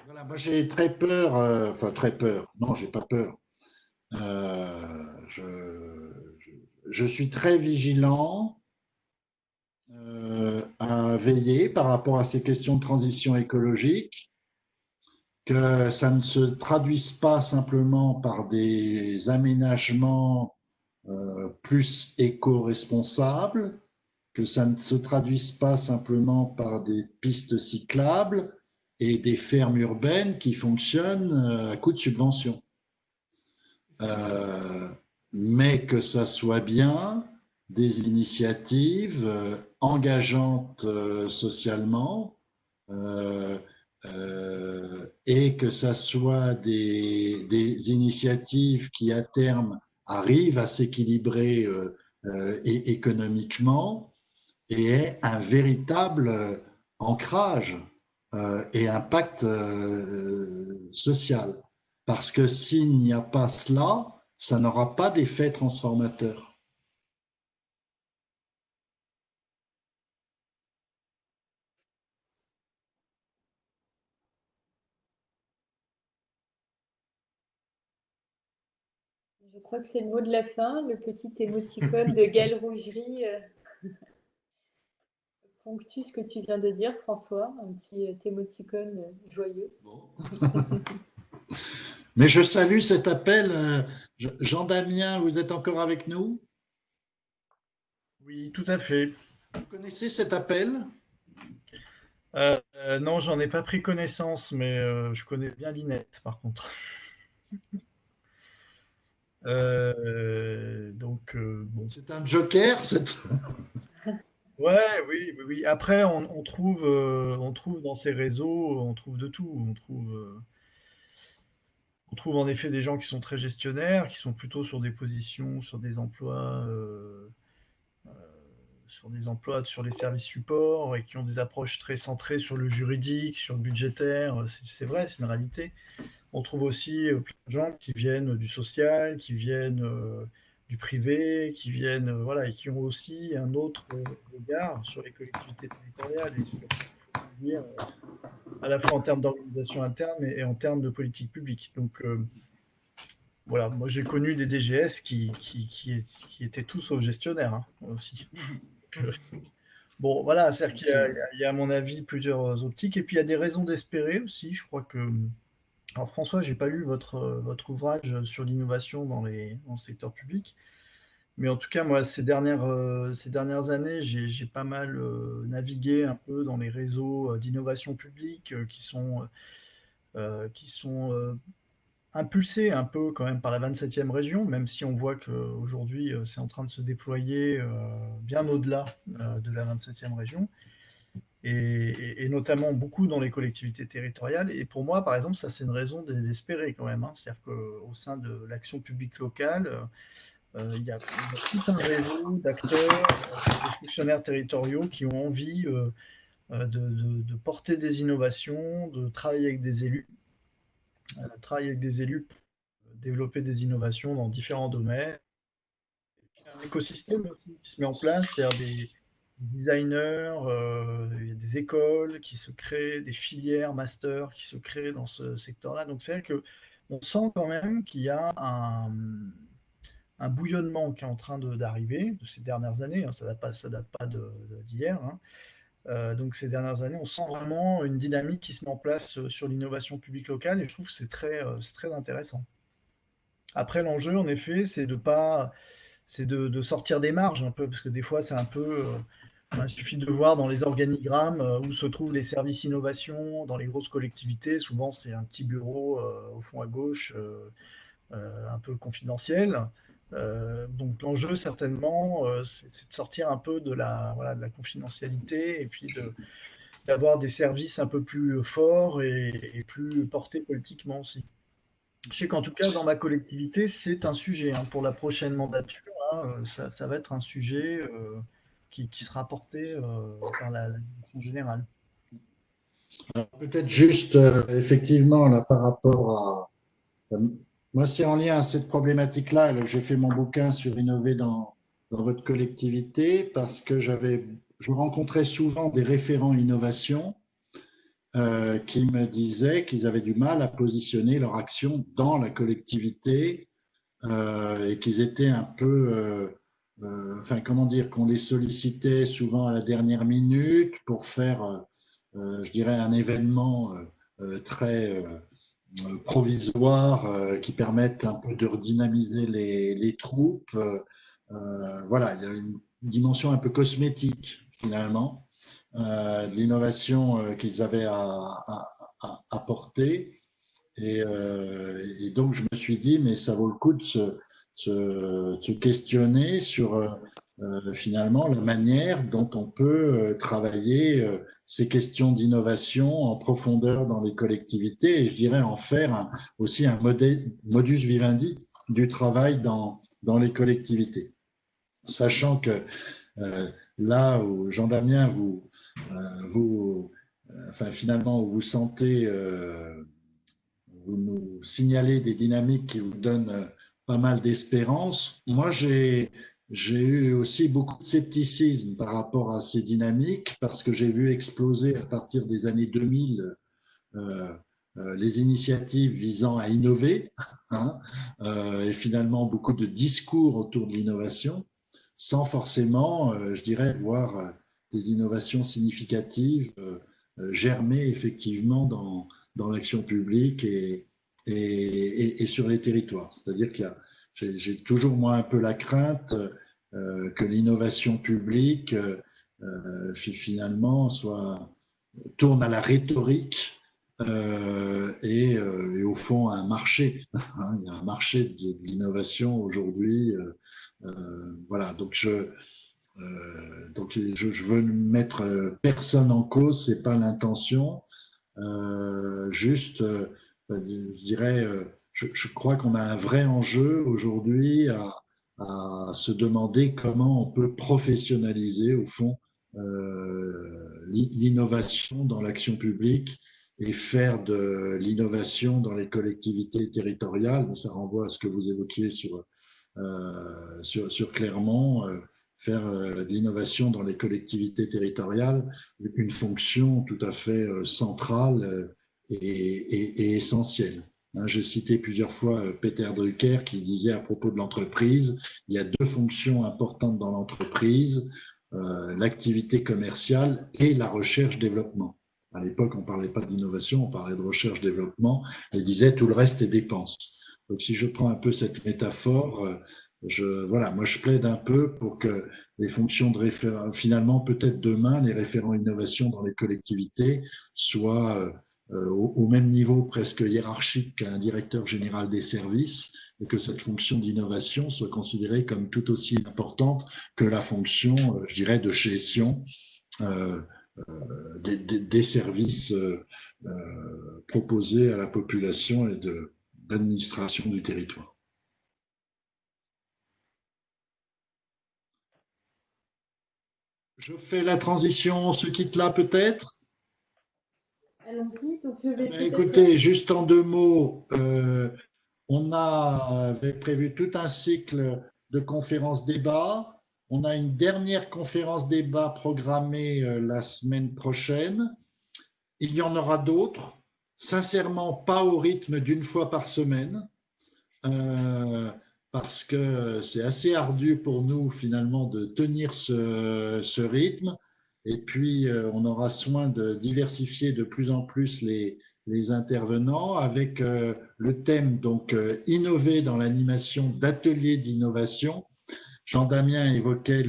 Voilà, moi j'ai très peur, enfin très peur, non, j'ai pas peur. Je suis très vigilant à veiller par rapport à ces questions de transition écologique, que ça ne se traduise pas simplement par des aménagements plus éco-responsables, que ça ne se traduise pas simplement par des pistes cyclables et des fermes urbaines qui fonctionnent à coup de subvention. Mais que ça soit bien des initiatives engageantes socialement et que ça soit des initiatives qui à terme arrivent à s'équilibrer économiquement et aient un véritable ancrage et impact social. Parce que s'il n'y a pas cela, ça n'aura pas d'effet transformateur. Je crois que c'est le mot de la fin, le petit émoticône de Gaël Rougerie ponctue ce que tu viens de dire, François, un petit émoticône joyeux. Bon. Mais je salue cet appel. Jean-Damien, vous êtes encore avec nous? Oui, tout à fait. Vous connaissez cet appel? Non, j'en ai pas pris connaissance, mais je connais bien l'INET, par contre. Bon. C'est un joker, Ouais, oui. Après, on trouve dans ces réseaux, on trouve de tout. On trouve en effet des gens qui sont très gestionnaires, qui sont plutôt sur des positions, sur des emplois, sur les services supports et qui ont des approches très centrées sur le juridique, sur le budgétaire. C'est vrai, c'est une réalité. On trouve aussi plein de gens qui viennent du social, qui viennent du privé, qui viennent, voilà, et qui ont aussi un autre regard sur les collectivités territoriales et sur, il faut le dire, à la fois en termes d'organisation interne et en termes de politique publique. Donc, voilà, moi j'ai connu des DGS qui étaient tous sauf gestionnaires hein, aussi. Bon, voilà, c'est-à-dire qu'il y a à mon avis plusieurs optiques et puis il y a des raisons d'espérer aussi. Je crois que. Alors François, j'ai pas lu votre ouvrage sur l'innovation dans le secteur public, mais en tout cas, moi, ces dernières années, j'ai pas mal navigué un peu dans les réseaux d'innovation publique qui sont impulsés un peu quand même par la 27e région, même si on voit qu'aujourd'hui, c'est en train de se déployer bien au-delà de la 27e région. Et notamment beaucoup dans les collectivités territoriales. Et pour moi, par exemple, ça c'est une raison d'espérer quand même. Hein. C'est-à-dire qu'au sein de l'action publique locale, il y a tout un réseau d'acteurs, de fonctionnaires territoriaux qui ont envie de porter des innovations, de travailler avec des élus, pour développer des innovations dans différents domaines. Il y a un écosystème aussi qui se met en place, c'est-à-dire des designers, il y a des écoles qui se créent, des filières master qui se créent dans ce secteur-là. Donc c'est vrai qu'on sent quand même qu'il y a un bouillonnement qui est en train d'arriver de ces dernières années. Hein, ça date pas d'hier. Hein. Donc ces dernières années, on sent vraiment une dynamique qui se met en place sur l'innovation publique locale et je trouve que c'est très intéressant. Après, l'enjeu, en effet, c'est de sortir des marges un peu, parce que des fois, c'est un peu. Il suffit de voir dans les organigrammes où se trouvent les services innovation, dans les grosses collectivités. Souvent, c'est un petit bureau au fond à gauche, un peu confidentiel. Donc, l'enjeu, certainement, c'est de sortir un peu de la confidentialité et puis d'avoir des services un peu plus forts et plus portés politiquement aussi. Je sais qu'en tout cas, dans ma collectivité, c'est un sujet hein, pour la prochaine mandature. Hein, ça va être un sujet qui sera porté par la direction générale. Peut-être juste, effectivement, là, par rapport à… moi, c'est en lien à cette problématique-là que j'ai fait mon bouquin sur innover dans votre collectivité, parce que je rencontrais souvent des référents innovation qui me disaient qu'ils avaient du mal à positionner leur action dans la collectivité et qu'ils étaient un peu… enfin, comment dire, qu'on les sollicitait souvent à la dernière minute pour faire, je dirais, un événement très provisoire qui permette un peu de redynamiser les troupes. Voilà, il y a une dimension un peu cosmétique finalement de l'innovation qu'ils avaient à apporter. Et donc, je me suis dit, mais ça vaut le coup de se questionner sur finalement la manière dont on peut travailler ces questions d'innovation en profondeur dans les collectivités et je dirais en faire aussi un modus vivendi du travail dans les collectivités. Sachant que là où Jean-Damien, enfin finalement, vous sentez vous nous signalez des dynamiques qui vous donnent pas mal d'espérance. Moi, j'ai eu aussi beaucoup de scepticisme par rapport à ces dynamiques parce que j'ai vu exploser à partir des années 2000 les initiatives visant à innover hein, et finalement beaucoup de discours autour de l'innovation sans forcément, je dirais, voir des innovations significatives germer effectivement dans l'action publique et sur les territoires. C'est-à-dire que j'ai toujours moi un peu la crainte que l'innovation publique finalement tourne à la rhétorique et au fond à un marché. Hein, il y a un marché de l'innovation aujourd'hui. Voilà, donc je veux mettre personne en cause, c'est pas l'intention. Juste, je dirais, je crois qu'on a un vrai enjeu aujourd'hui à se demander comment on peut professionnaliser au fond l'innovation dans l'action publique et faire de l'innovation dans les collectivités territoriales. Mais ça renvoie à ce que vous évoquiez sur Clermont. Faire de l'innovation dans les collectivités territoriales une fonction tout à fait centrale et essentielle. Hein, j'ai cité plusieurs fois Peter Drucker qui disait à propos de l'entreprise, il y a deux fonctions importantes dans l'entreprise, l'activité commerciale et la recherche-développement. À l'époque, on ne parlait pas d'innovation, on parlait de recherche-développement et disait tout le reste est dépense. Donc si je prends un peu cette métaphore, voilà, moi je plaide un peu pour que les fonctions de référent, finalement peut-être demain, les référents innovation dans les collectivités soient au même niveau presque hiérarchique qu'un directeur général des services et que cette fonction d'innovation soit considérée comme tout aussi importante que la fonction, je dirais, de gestion des services proposés à la population et d'administration du territoire. Je fais la transition, on se quitte là peut-être. Allons-y, donc je vais… Écoutez, juste en deux mots, on avait prévu tout un cycle de conférences débats. On a une dernière conférence débat programmée la semaine prochaine. Il y en aura d'autres, sincèrement pas au rythme d'une fois par semaine. Parce que c'est assez ardu pour nous finalement de tenir ce rythme. Et puis, on aura soin de diversifier de plus en plus les intervenants avec le thème donc innover dans l'animation d'ateliers d'innovation. Jean-Damien évoquait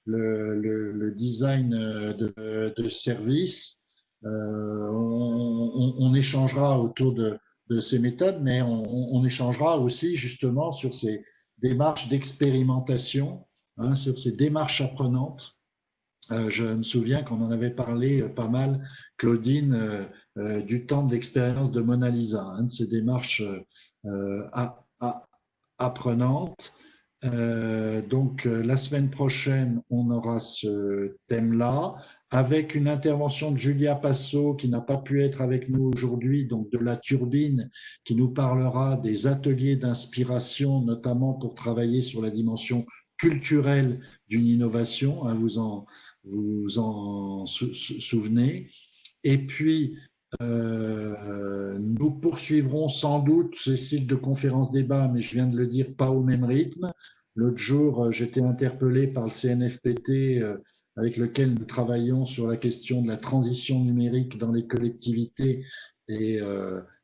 le design de services. On échangera autour de ces méthodes, mais on échangera aussi justement sur ces démarches d'expérimentation, hein, sur ces démarches apprenantes Je me souviens qu'on en avait parlé pas mal, Claudine, du temps d'expérience de Mona Lisa, de ces démarches apprenantes. Donc, la semaine prochaine, on aura ce thème-là, avec une intervention de Julia Passot, qui n'a pas pu être avec nous aujourd'hui, donc de la Turbine, qui nous parlera des ateliers d'inspiration, notamment pour travailler sur la dimension culturelle d'une innovation, hein, vous en souvenez. Et puis, nous poursuivrons sans doute ce cycle de conférences-débats, mais je viens de le dire, pas au même rythme. L'autre jour, j'étais interpellé par le CNFPT, avec lequel nous travaillons sur la question de la transition numérique dans les collectivités. Et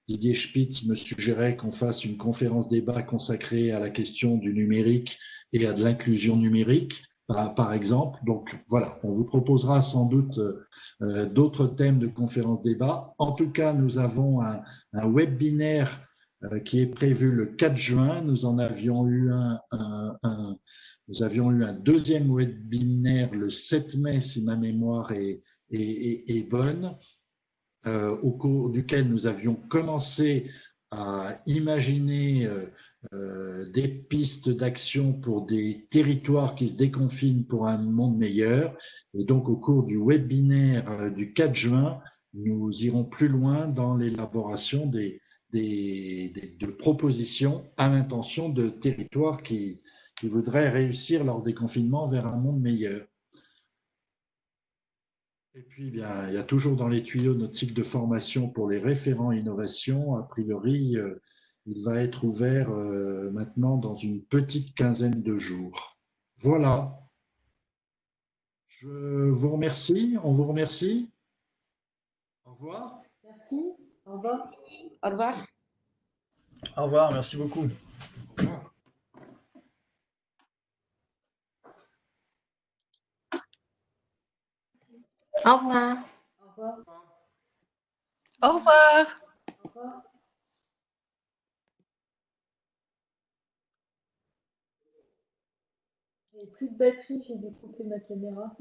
Didier Spitz me suggérait qu'on fasse une conférence-débat consacrée à la question du numérique et à de l'inclusion numérique, par exemple. Donc voilà, on vous proposera sans doute d'autres thèmes de conférence-débat. En tout cas, nous avons un webinaire qui est prévu le 4 juin. Nous en avions eu nous avions eu un deuxième webinaire le 7 mai, si ma mémoire est bonne, au cours duquel nous avions commencé à imaginer des pistes d'action pour des territoires qui se déconfinent pour un monde meilleur. Et donc, au cours du webinaire du 4 juin, nous irons plus loin dans l'élaboration de propositions à l'intention de territoires qui voudraient réussir leur déconfinement vers un monde meilleur. Et puis, bien, il y a toujours dans les tuyaux notre cycle de formation pour les référents innovation. A priori, il va être ouvert maintenant dans une petite quinzaine de jours. Voilà. Je vous remercie. On vous remercie. Au revoir. Merci. Au revoir. Au revoir. Au revoir, merci beaucoup. Au revoir. Au revoir. Au revoir. Au revoir. J'ai plus de batterie, j'ai dû couper ma caméra.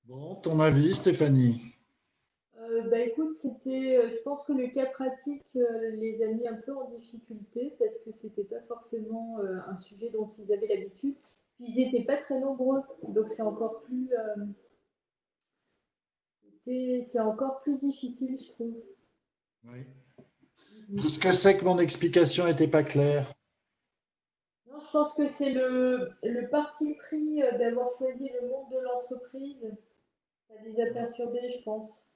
Bon, ton avis, Stéphanie? Bah écoute, je pense que le cas pratique les a mis un peu en difficulté parce que c'était pas forcément un sujet dont ils avaient l'habitude. Puis ils n'étaient pas très nombreux, donc c'est encore plus difficile, je trouve. Oui. Qu'est-ce que c'est que mon explication n'était pas claire? Non, je pense que c'est le parti pris d'avoir choisi le monde de l'entreprise. Ça les a perturbés, je pense.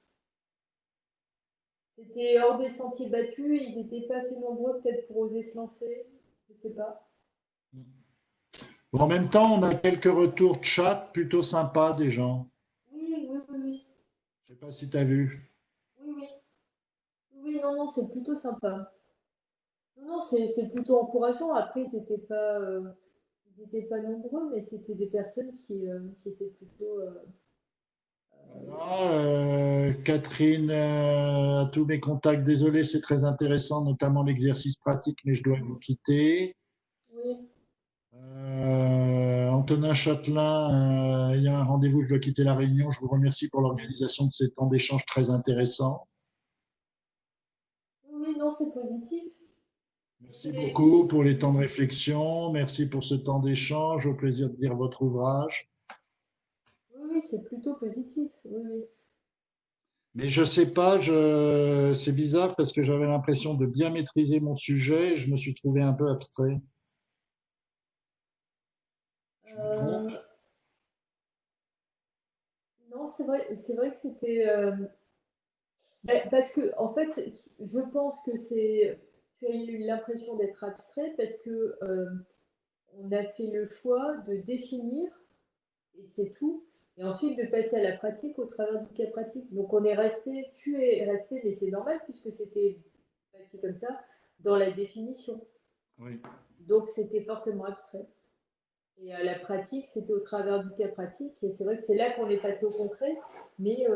C'était hors des sentiers battus et ils n'étaient pas assez nombreux peut-être pour oser se lancer. Je ne sais pas. Bon, en même temps, on a quelques retours de chat plutôt sympas des gens. Oui, oui, oui, oui. Je ne sais pas si tu as vu. Oui, oui. Oui, non, non, c'est plutôt sympa. Non, non, c'est plutôt encourageant. Après, ils étaient pas nombreux, mais c'était des personnes qui étaient plutôt. Voilà, Catherine, à tous mes contacts, désolé, c'est très intéressant, notamment l'exercice pratique, mais je dois vous quitter. Oui. Antonin Châtelain, il y a un rendez-vous, je dois quitter la réunion. Je vous remercie pour l'organisation de ces temps d'échange très intéressants. Oui, non, c'est positif. Merci beaucoup pour les temps de réflexion. Merci pour ce temps d'échange. Au plaisir de lire votre ouvrage. Oui, oui, c'est plutôt positif. Oui, oui. Mais je sais pas, c'est bizarre parce que j'avais l'impression de bien maîtriser mon sujet et je me suis trouvé un peu abstrait. Je me trompe? Non, c'est vrai que c'était. Parce que, en fait, je pense que tu as eu l'impression d'être abstrait parce que on a fait le choix de définir, et c'est tout, et ensuite de passer à la pratique au travers du cas pratique. Donc tu es resté, mais c'est normal puisque c'était bâti comme ça, dans la définition. Oui. Donc c'était forcément abstrait. Et à la pratique, c'était au travers du cas pratique, et c'est vrai que c'est là qu'on est passé au concret, mais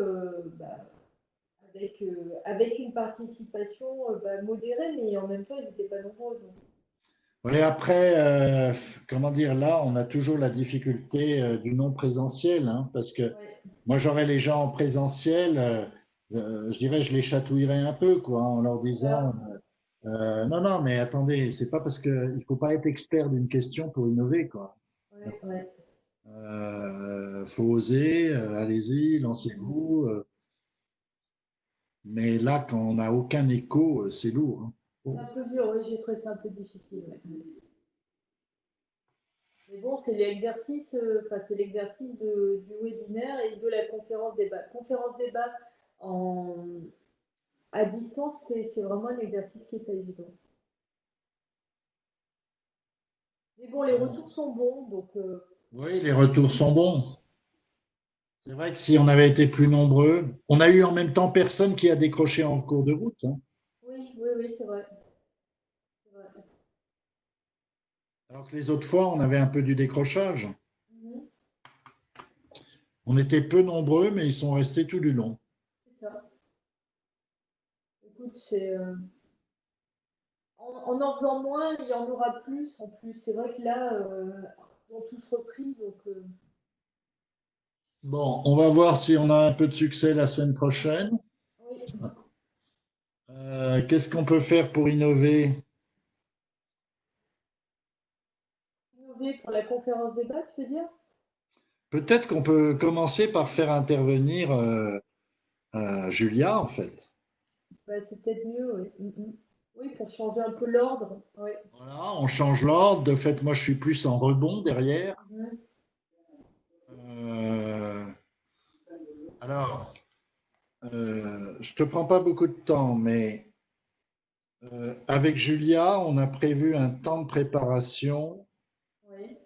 avec une participation modérée, mais en même temps, ils n'étaient pas nombreux. Donc. Oui, après, comment dire, là, on a toujours la difficulté du non présentiel, hein, parce que Ouais, moi, j'aurais les gens en présentiel, je dirais, je les chatouillerais un peu, quoi, en leur disant, voilà. non, non, mais attendez, c'est pas parce que il faut pas être expert d'une question pour innover, quoi. Ouais, ouais. Faut oser, allez-y, lancez-vous. Mais là, quand on n'a aucun écho, c'est lourd, hein. C'est un peu dur, oui, j'ai trouvé ça un peu difficile. Ouais. Mais bon, c'est l'exercice, enfin, c'est l'exercice du webinaire et de la conférence débat. Conférence débat en, à distance, c'est vraiment un exercice qui n'est pas évident. Mais bon, les Bon, retours sont bons, donc oui, les retours sont bons. C'est vrai que si on avait été plus nombreux, on a eu en même temps personne qui a décroché en cours de route, hein. oui, oui, oui, c'est vrai. C'est vrai. Alors que les autres fois, on avait un peu du décrochage. Mhm, On était peu nombreux, mais ils sont restés tout du long. c'est ça. Écoute, c'est en faisant moins, il y en aura plus en plus. C'est vrai que là, ils ont tous repris, donc Bon, on va voir si on a un peu de succès la semaine prochaine. oui. Qu'est-ce qu'on peut faire pour innover? Innover pour la conférence débat, tu veux dire? Peut-être qu'on peut commencer par faire intervenir Julia, en fait. Bah, c'est peut-être mieux, oui. Mhm. Oui, pour changer un peu l'ordre. Oui. Voilà, on change l'ordre. De fait, moi, je suis plus en rebond derrière. Mhm. Euh, alors, je te prends pas beaucoup de temps, mais avec Julia, on a prévu un temps de préparation Oui.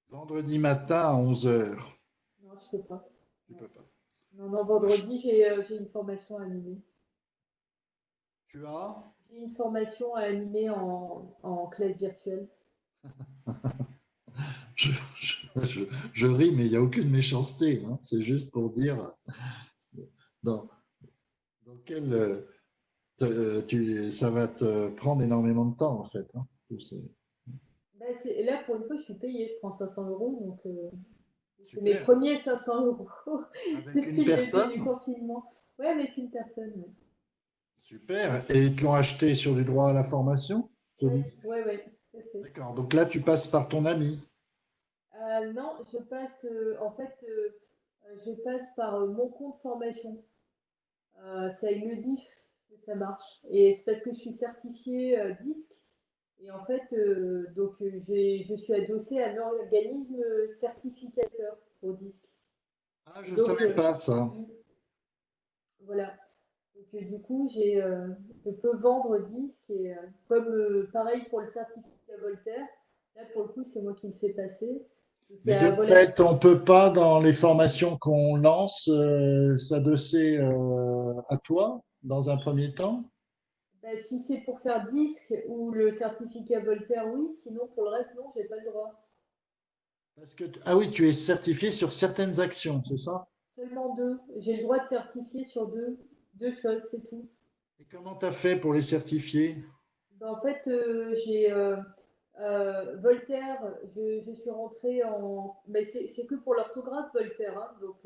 vendredi matin à 11 heures. Non, je peux pas. Tu Non, peux pas. non, non, Moi, vendredi, j'ai une formation à animer. tu as? J'ai une formation à animer en classe virtuelle. Je, je ris, mais il n'y a aucune méchanceté, hein. C'est juste pour dire dans, dans quel ça va te prendre énormément de temps en fait, hein. Bah, là, pour une fois, je suis payée. Je prends 500 euros, donc c'est mes Super. premiers 500 euros Avec une depuis le début du personne? confinement. Ouais, avec une personne. Oui, Super. Et ils te l'ont acheté sur du droit à la formation? oui, ouais, ouais, tout à fait. D'accord. Donc là, tu passes par ton ami. Non, je passe, en fait, je passe par mon compte formation. Ça, il me dit que ça marche. Et c'est parce que je suis certifiée DISC. Et en fait, donc, je suis adossée à un organisme certificateur pour DISC. Ah, Et je ne donc, savais pas ça. voilà. Donc, du coup, je peux vendre DISC. Et comme pareil pour le certificat Voltaire, là, pour le coup, c'est moi qui le fais passer. Donc, il y Mais de a, voilà, fait, on ne peut pas, dans les formations qu'on lance, s'adosser à toi dans un premier temps? bah, si c'est pour faire disque ou le certificat Voltaire, oui. Sinon, pour le reste, non, j'ai pas le droit. Parce que, ah oui, tu es certifié sur certaines actions, c'est ça? Seulement deux. J'ai le droit de certifier sur deux choses, c'est tout. Et comment tu as fait pour les certifier? Ben, en fait, j'ai Voltaire, je suis rentrée en. Mais c'est que pour l'orthographe, Voltaire, hein. Donc,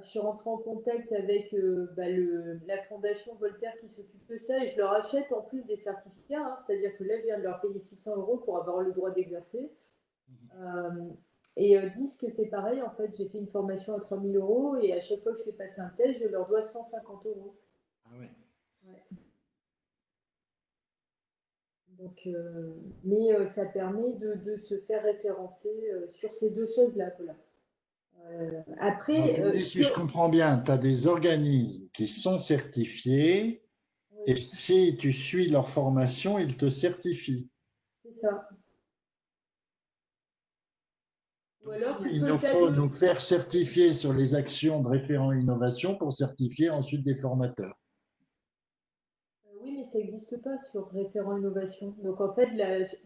je suis rentrée en contact avec bah, la fondation Voltaire qui s'occupe de ça et je leur achète en plus des certificats, hein. C'est-à-dire que là, je viens de leur payer 600 euros pour avoir le droit d'exercer. Euh, et disque, c'est pareil, en fait, j'ai fait une formation à 3000 euros et à chaque fois que je fais passer un test, je leur dois 150 euros. Ah oui. Ouais. Donc, mais ça permet de se faire référencer sur ces deux choses-là. Voilà. Alors, Après, tu me dis si je comprends bien, tu as des organismes qui sont certifiés et oui, si tu suis leur formation, ils te certifient. c'est ça. Ou Donc alors nous, tu il peux nous faut t'adosser. nous faire certifier sur les actions de référent innovation pour certifier ensuite des formateurs. Oui, mais ça n'existe pas sur référent innovation. Donc en fait,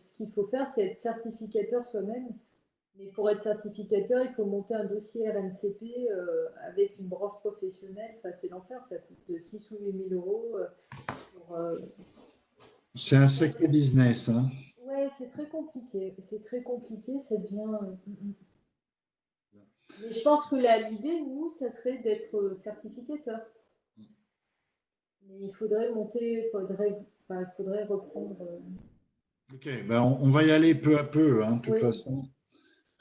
ce qu'il faut faire, c'est être certificateur soi-même. Mais pour être certificateur, il faut monter un dossier RNCP avec une branche professionnelle. Enfin, c'est l'enfer, ça coûte 6 ou 8 000 euros. Pour, C'est un sacré business, hein. ouais, c'est très compliqué. C'est très compliqué, ça devient. Mais je pense que l'idée, nous, ça serait d'être certificateur. Mais il faudrait monter, il faudrait reprendre. Ok, ben on va y aller peu à peu, hein, de toute Oui. façon.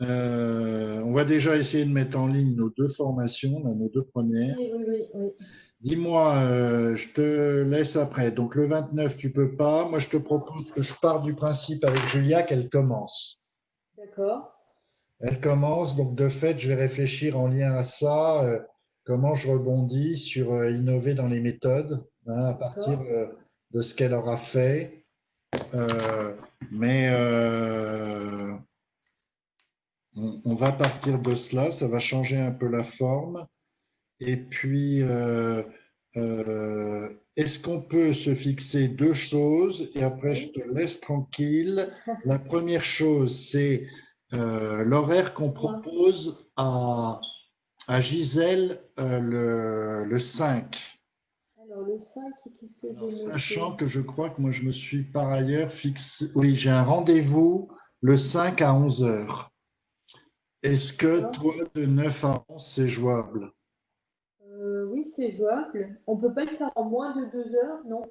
On va déjà essayer de mettre en ligne nos deux formations, là, nos deux premières. Oui. Dis-moi, je te laisse après. Donc le 29, tu peux pas. Moi, je te propose que je parte du principe avec Julia qu'elle commence. D'accord. Elle commence, donc de fait, je vais réfléchir en lien à ça, comment je rebondis sur innover dans les méthodes, hein, à partir de ce qu'elle aura fait. Mais on va partir de cela, ça va changer un peu la forme. Et puis, est-ce qu'on peut se fixer deux choses et après je te laisse tranquille. La première chose, c'est l'horaire qu'on propose à Gisèle le 5. Alors le 5, qu'est-ce que j'ai Sachant noté? que je crois que moi je me suis par ailleurs fixé, oui, j'ai un rendez-vous le 5 à 11 heures. Est-ce que toi, de 9 à 11, c'est jouable? Oui, c'est jouable. On peut pas le faire en moins de 2 heures, non?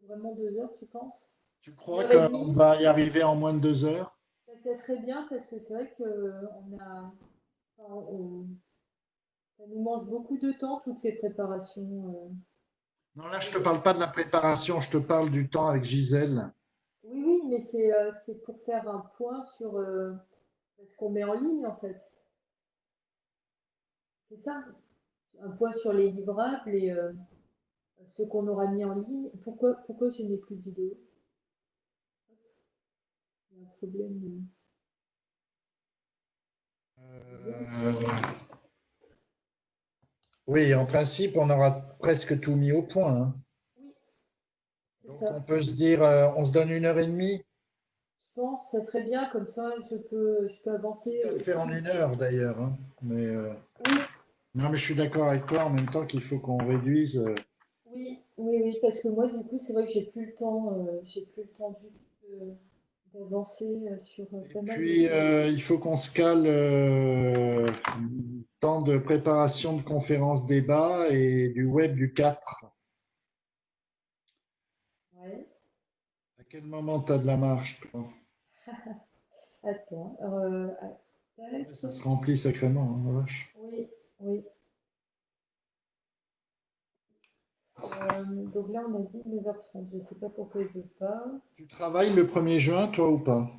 Vraiment 2 heures, tu penses? Tu crois 1h30? qu'on va y arriver en moins de 2 heures? Ça serait bien parce que c'est vrai que ça nous mange beaucoup de temps, toutes ces préparations. Non, là, je te parle pas de la préparation, je te parle du temps avec Gisèle. Oui, mais c'est pour faire un point sur ce qu'on met en ligne, en fait. C'est ça, un point sur les livrables et ce qu'on aura mis en ligne. Pourquoi je n'ai plus de vidéo? Il y a un problème. Oui, en principe, on aura presque tout mis au point, hein. Oui, c'est Donc, ça. on peut se dire, on se donne 1h30. Je pense que ça serait bien, comme ça je peux avancer. Peut-être faire en 1 heure d'ailleurs, hein. Mais, Oui, non, mais je suis d'accord avec toi en même temps qu'il faut qu'on réduise. oui, parce que moi, du coup, c'est vrai que j'ai plus le temps d'avancer sur pas mal de Puis, choses. il faut qu'on se cale temps de préparation de conférences débat et du web du 4. Ouais. À quel moment tu as de la marge, toi? Attends. Tac. Ça se remplit sacrément, hein, la vache. Oui. Donc là, on a dit 9h30. Je ne sais pas pourquoi il ne veut pas. Tu travailles le 1er juin, toi, ou pas?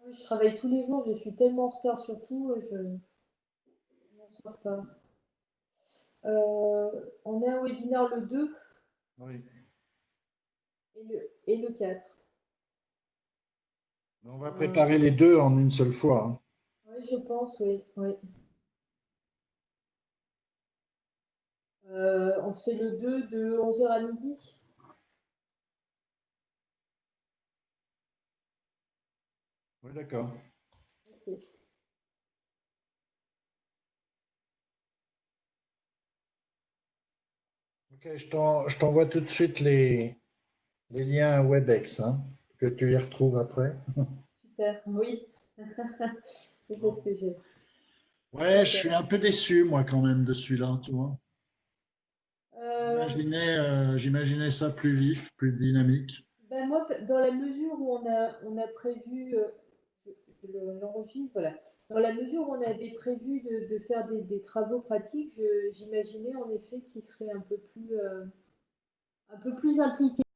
Oui, je travaille tous les jours. Je suis tellement en retard sur tout, je n'en sors pas. On a un webinaire le 2 Oui. et le 4. On va préparer les deux en une seule fois, hein. Oui, je pense, oui. On se fait le 2 de 11h à midi. Oui, d'accord. Ok. Ok, je t'envoie tout de suite les liens WebEx, hein, que tu les retrouves après. Super, oui. C'est parce que j'ai. Ouais, je suis un peu déçu, moi, quand même, de celui-là, tu vois. Euh, J'imaginais ça plus vif, plus dynamique. Ben moi, dans la mesure où on a prévu, l'enregistre, voilà. Dans la mesure où on avait prévu de faire des travaux pratiques, j'imaginais en effet qu'il serait un peu plus impliqué.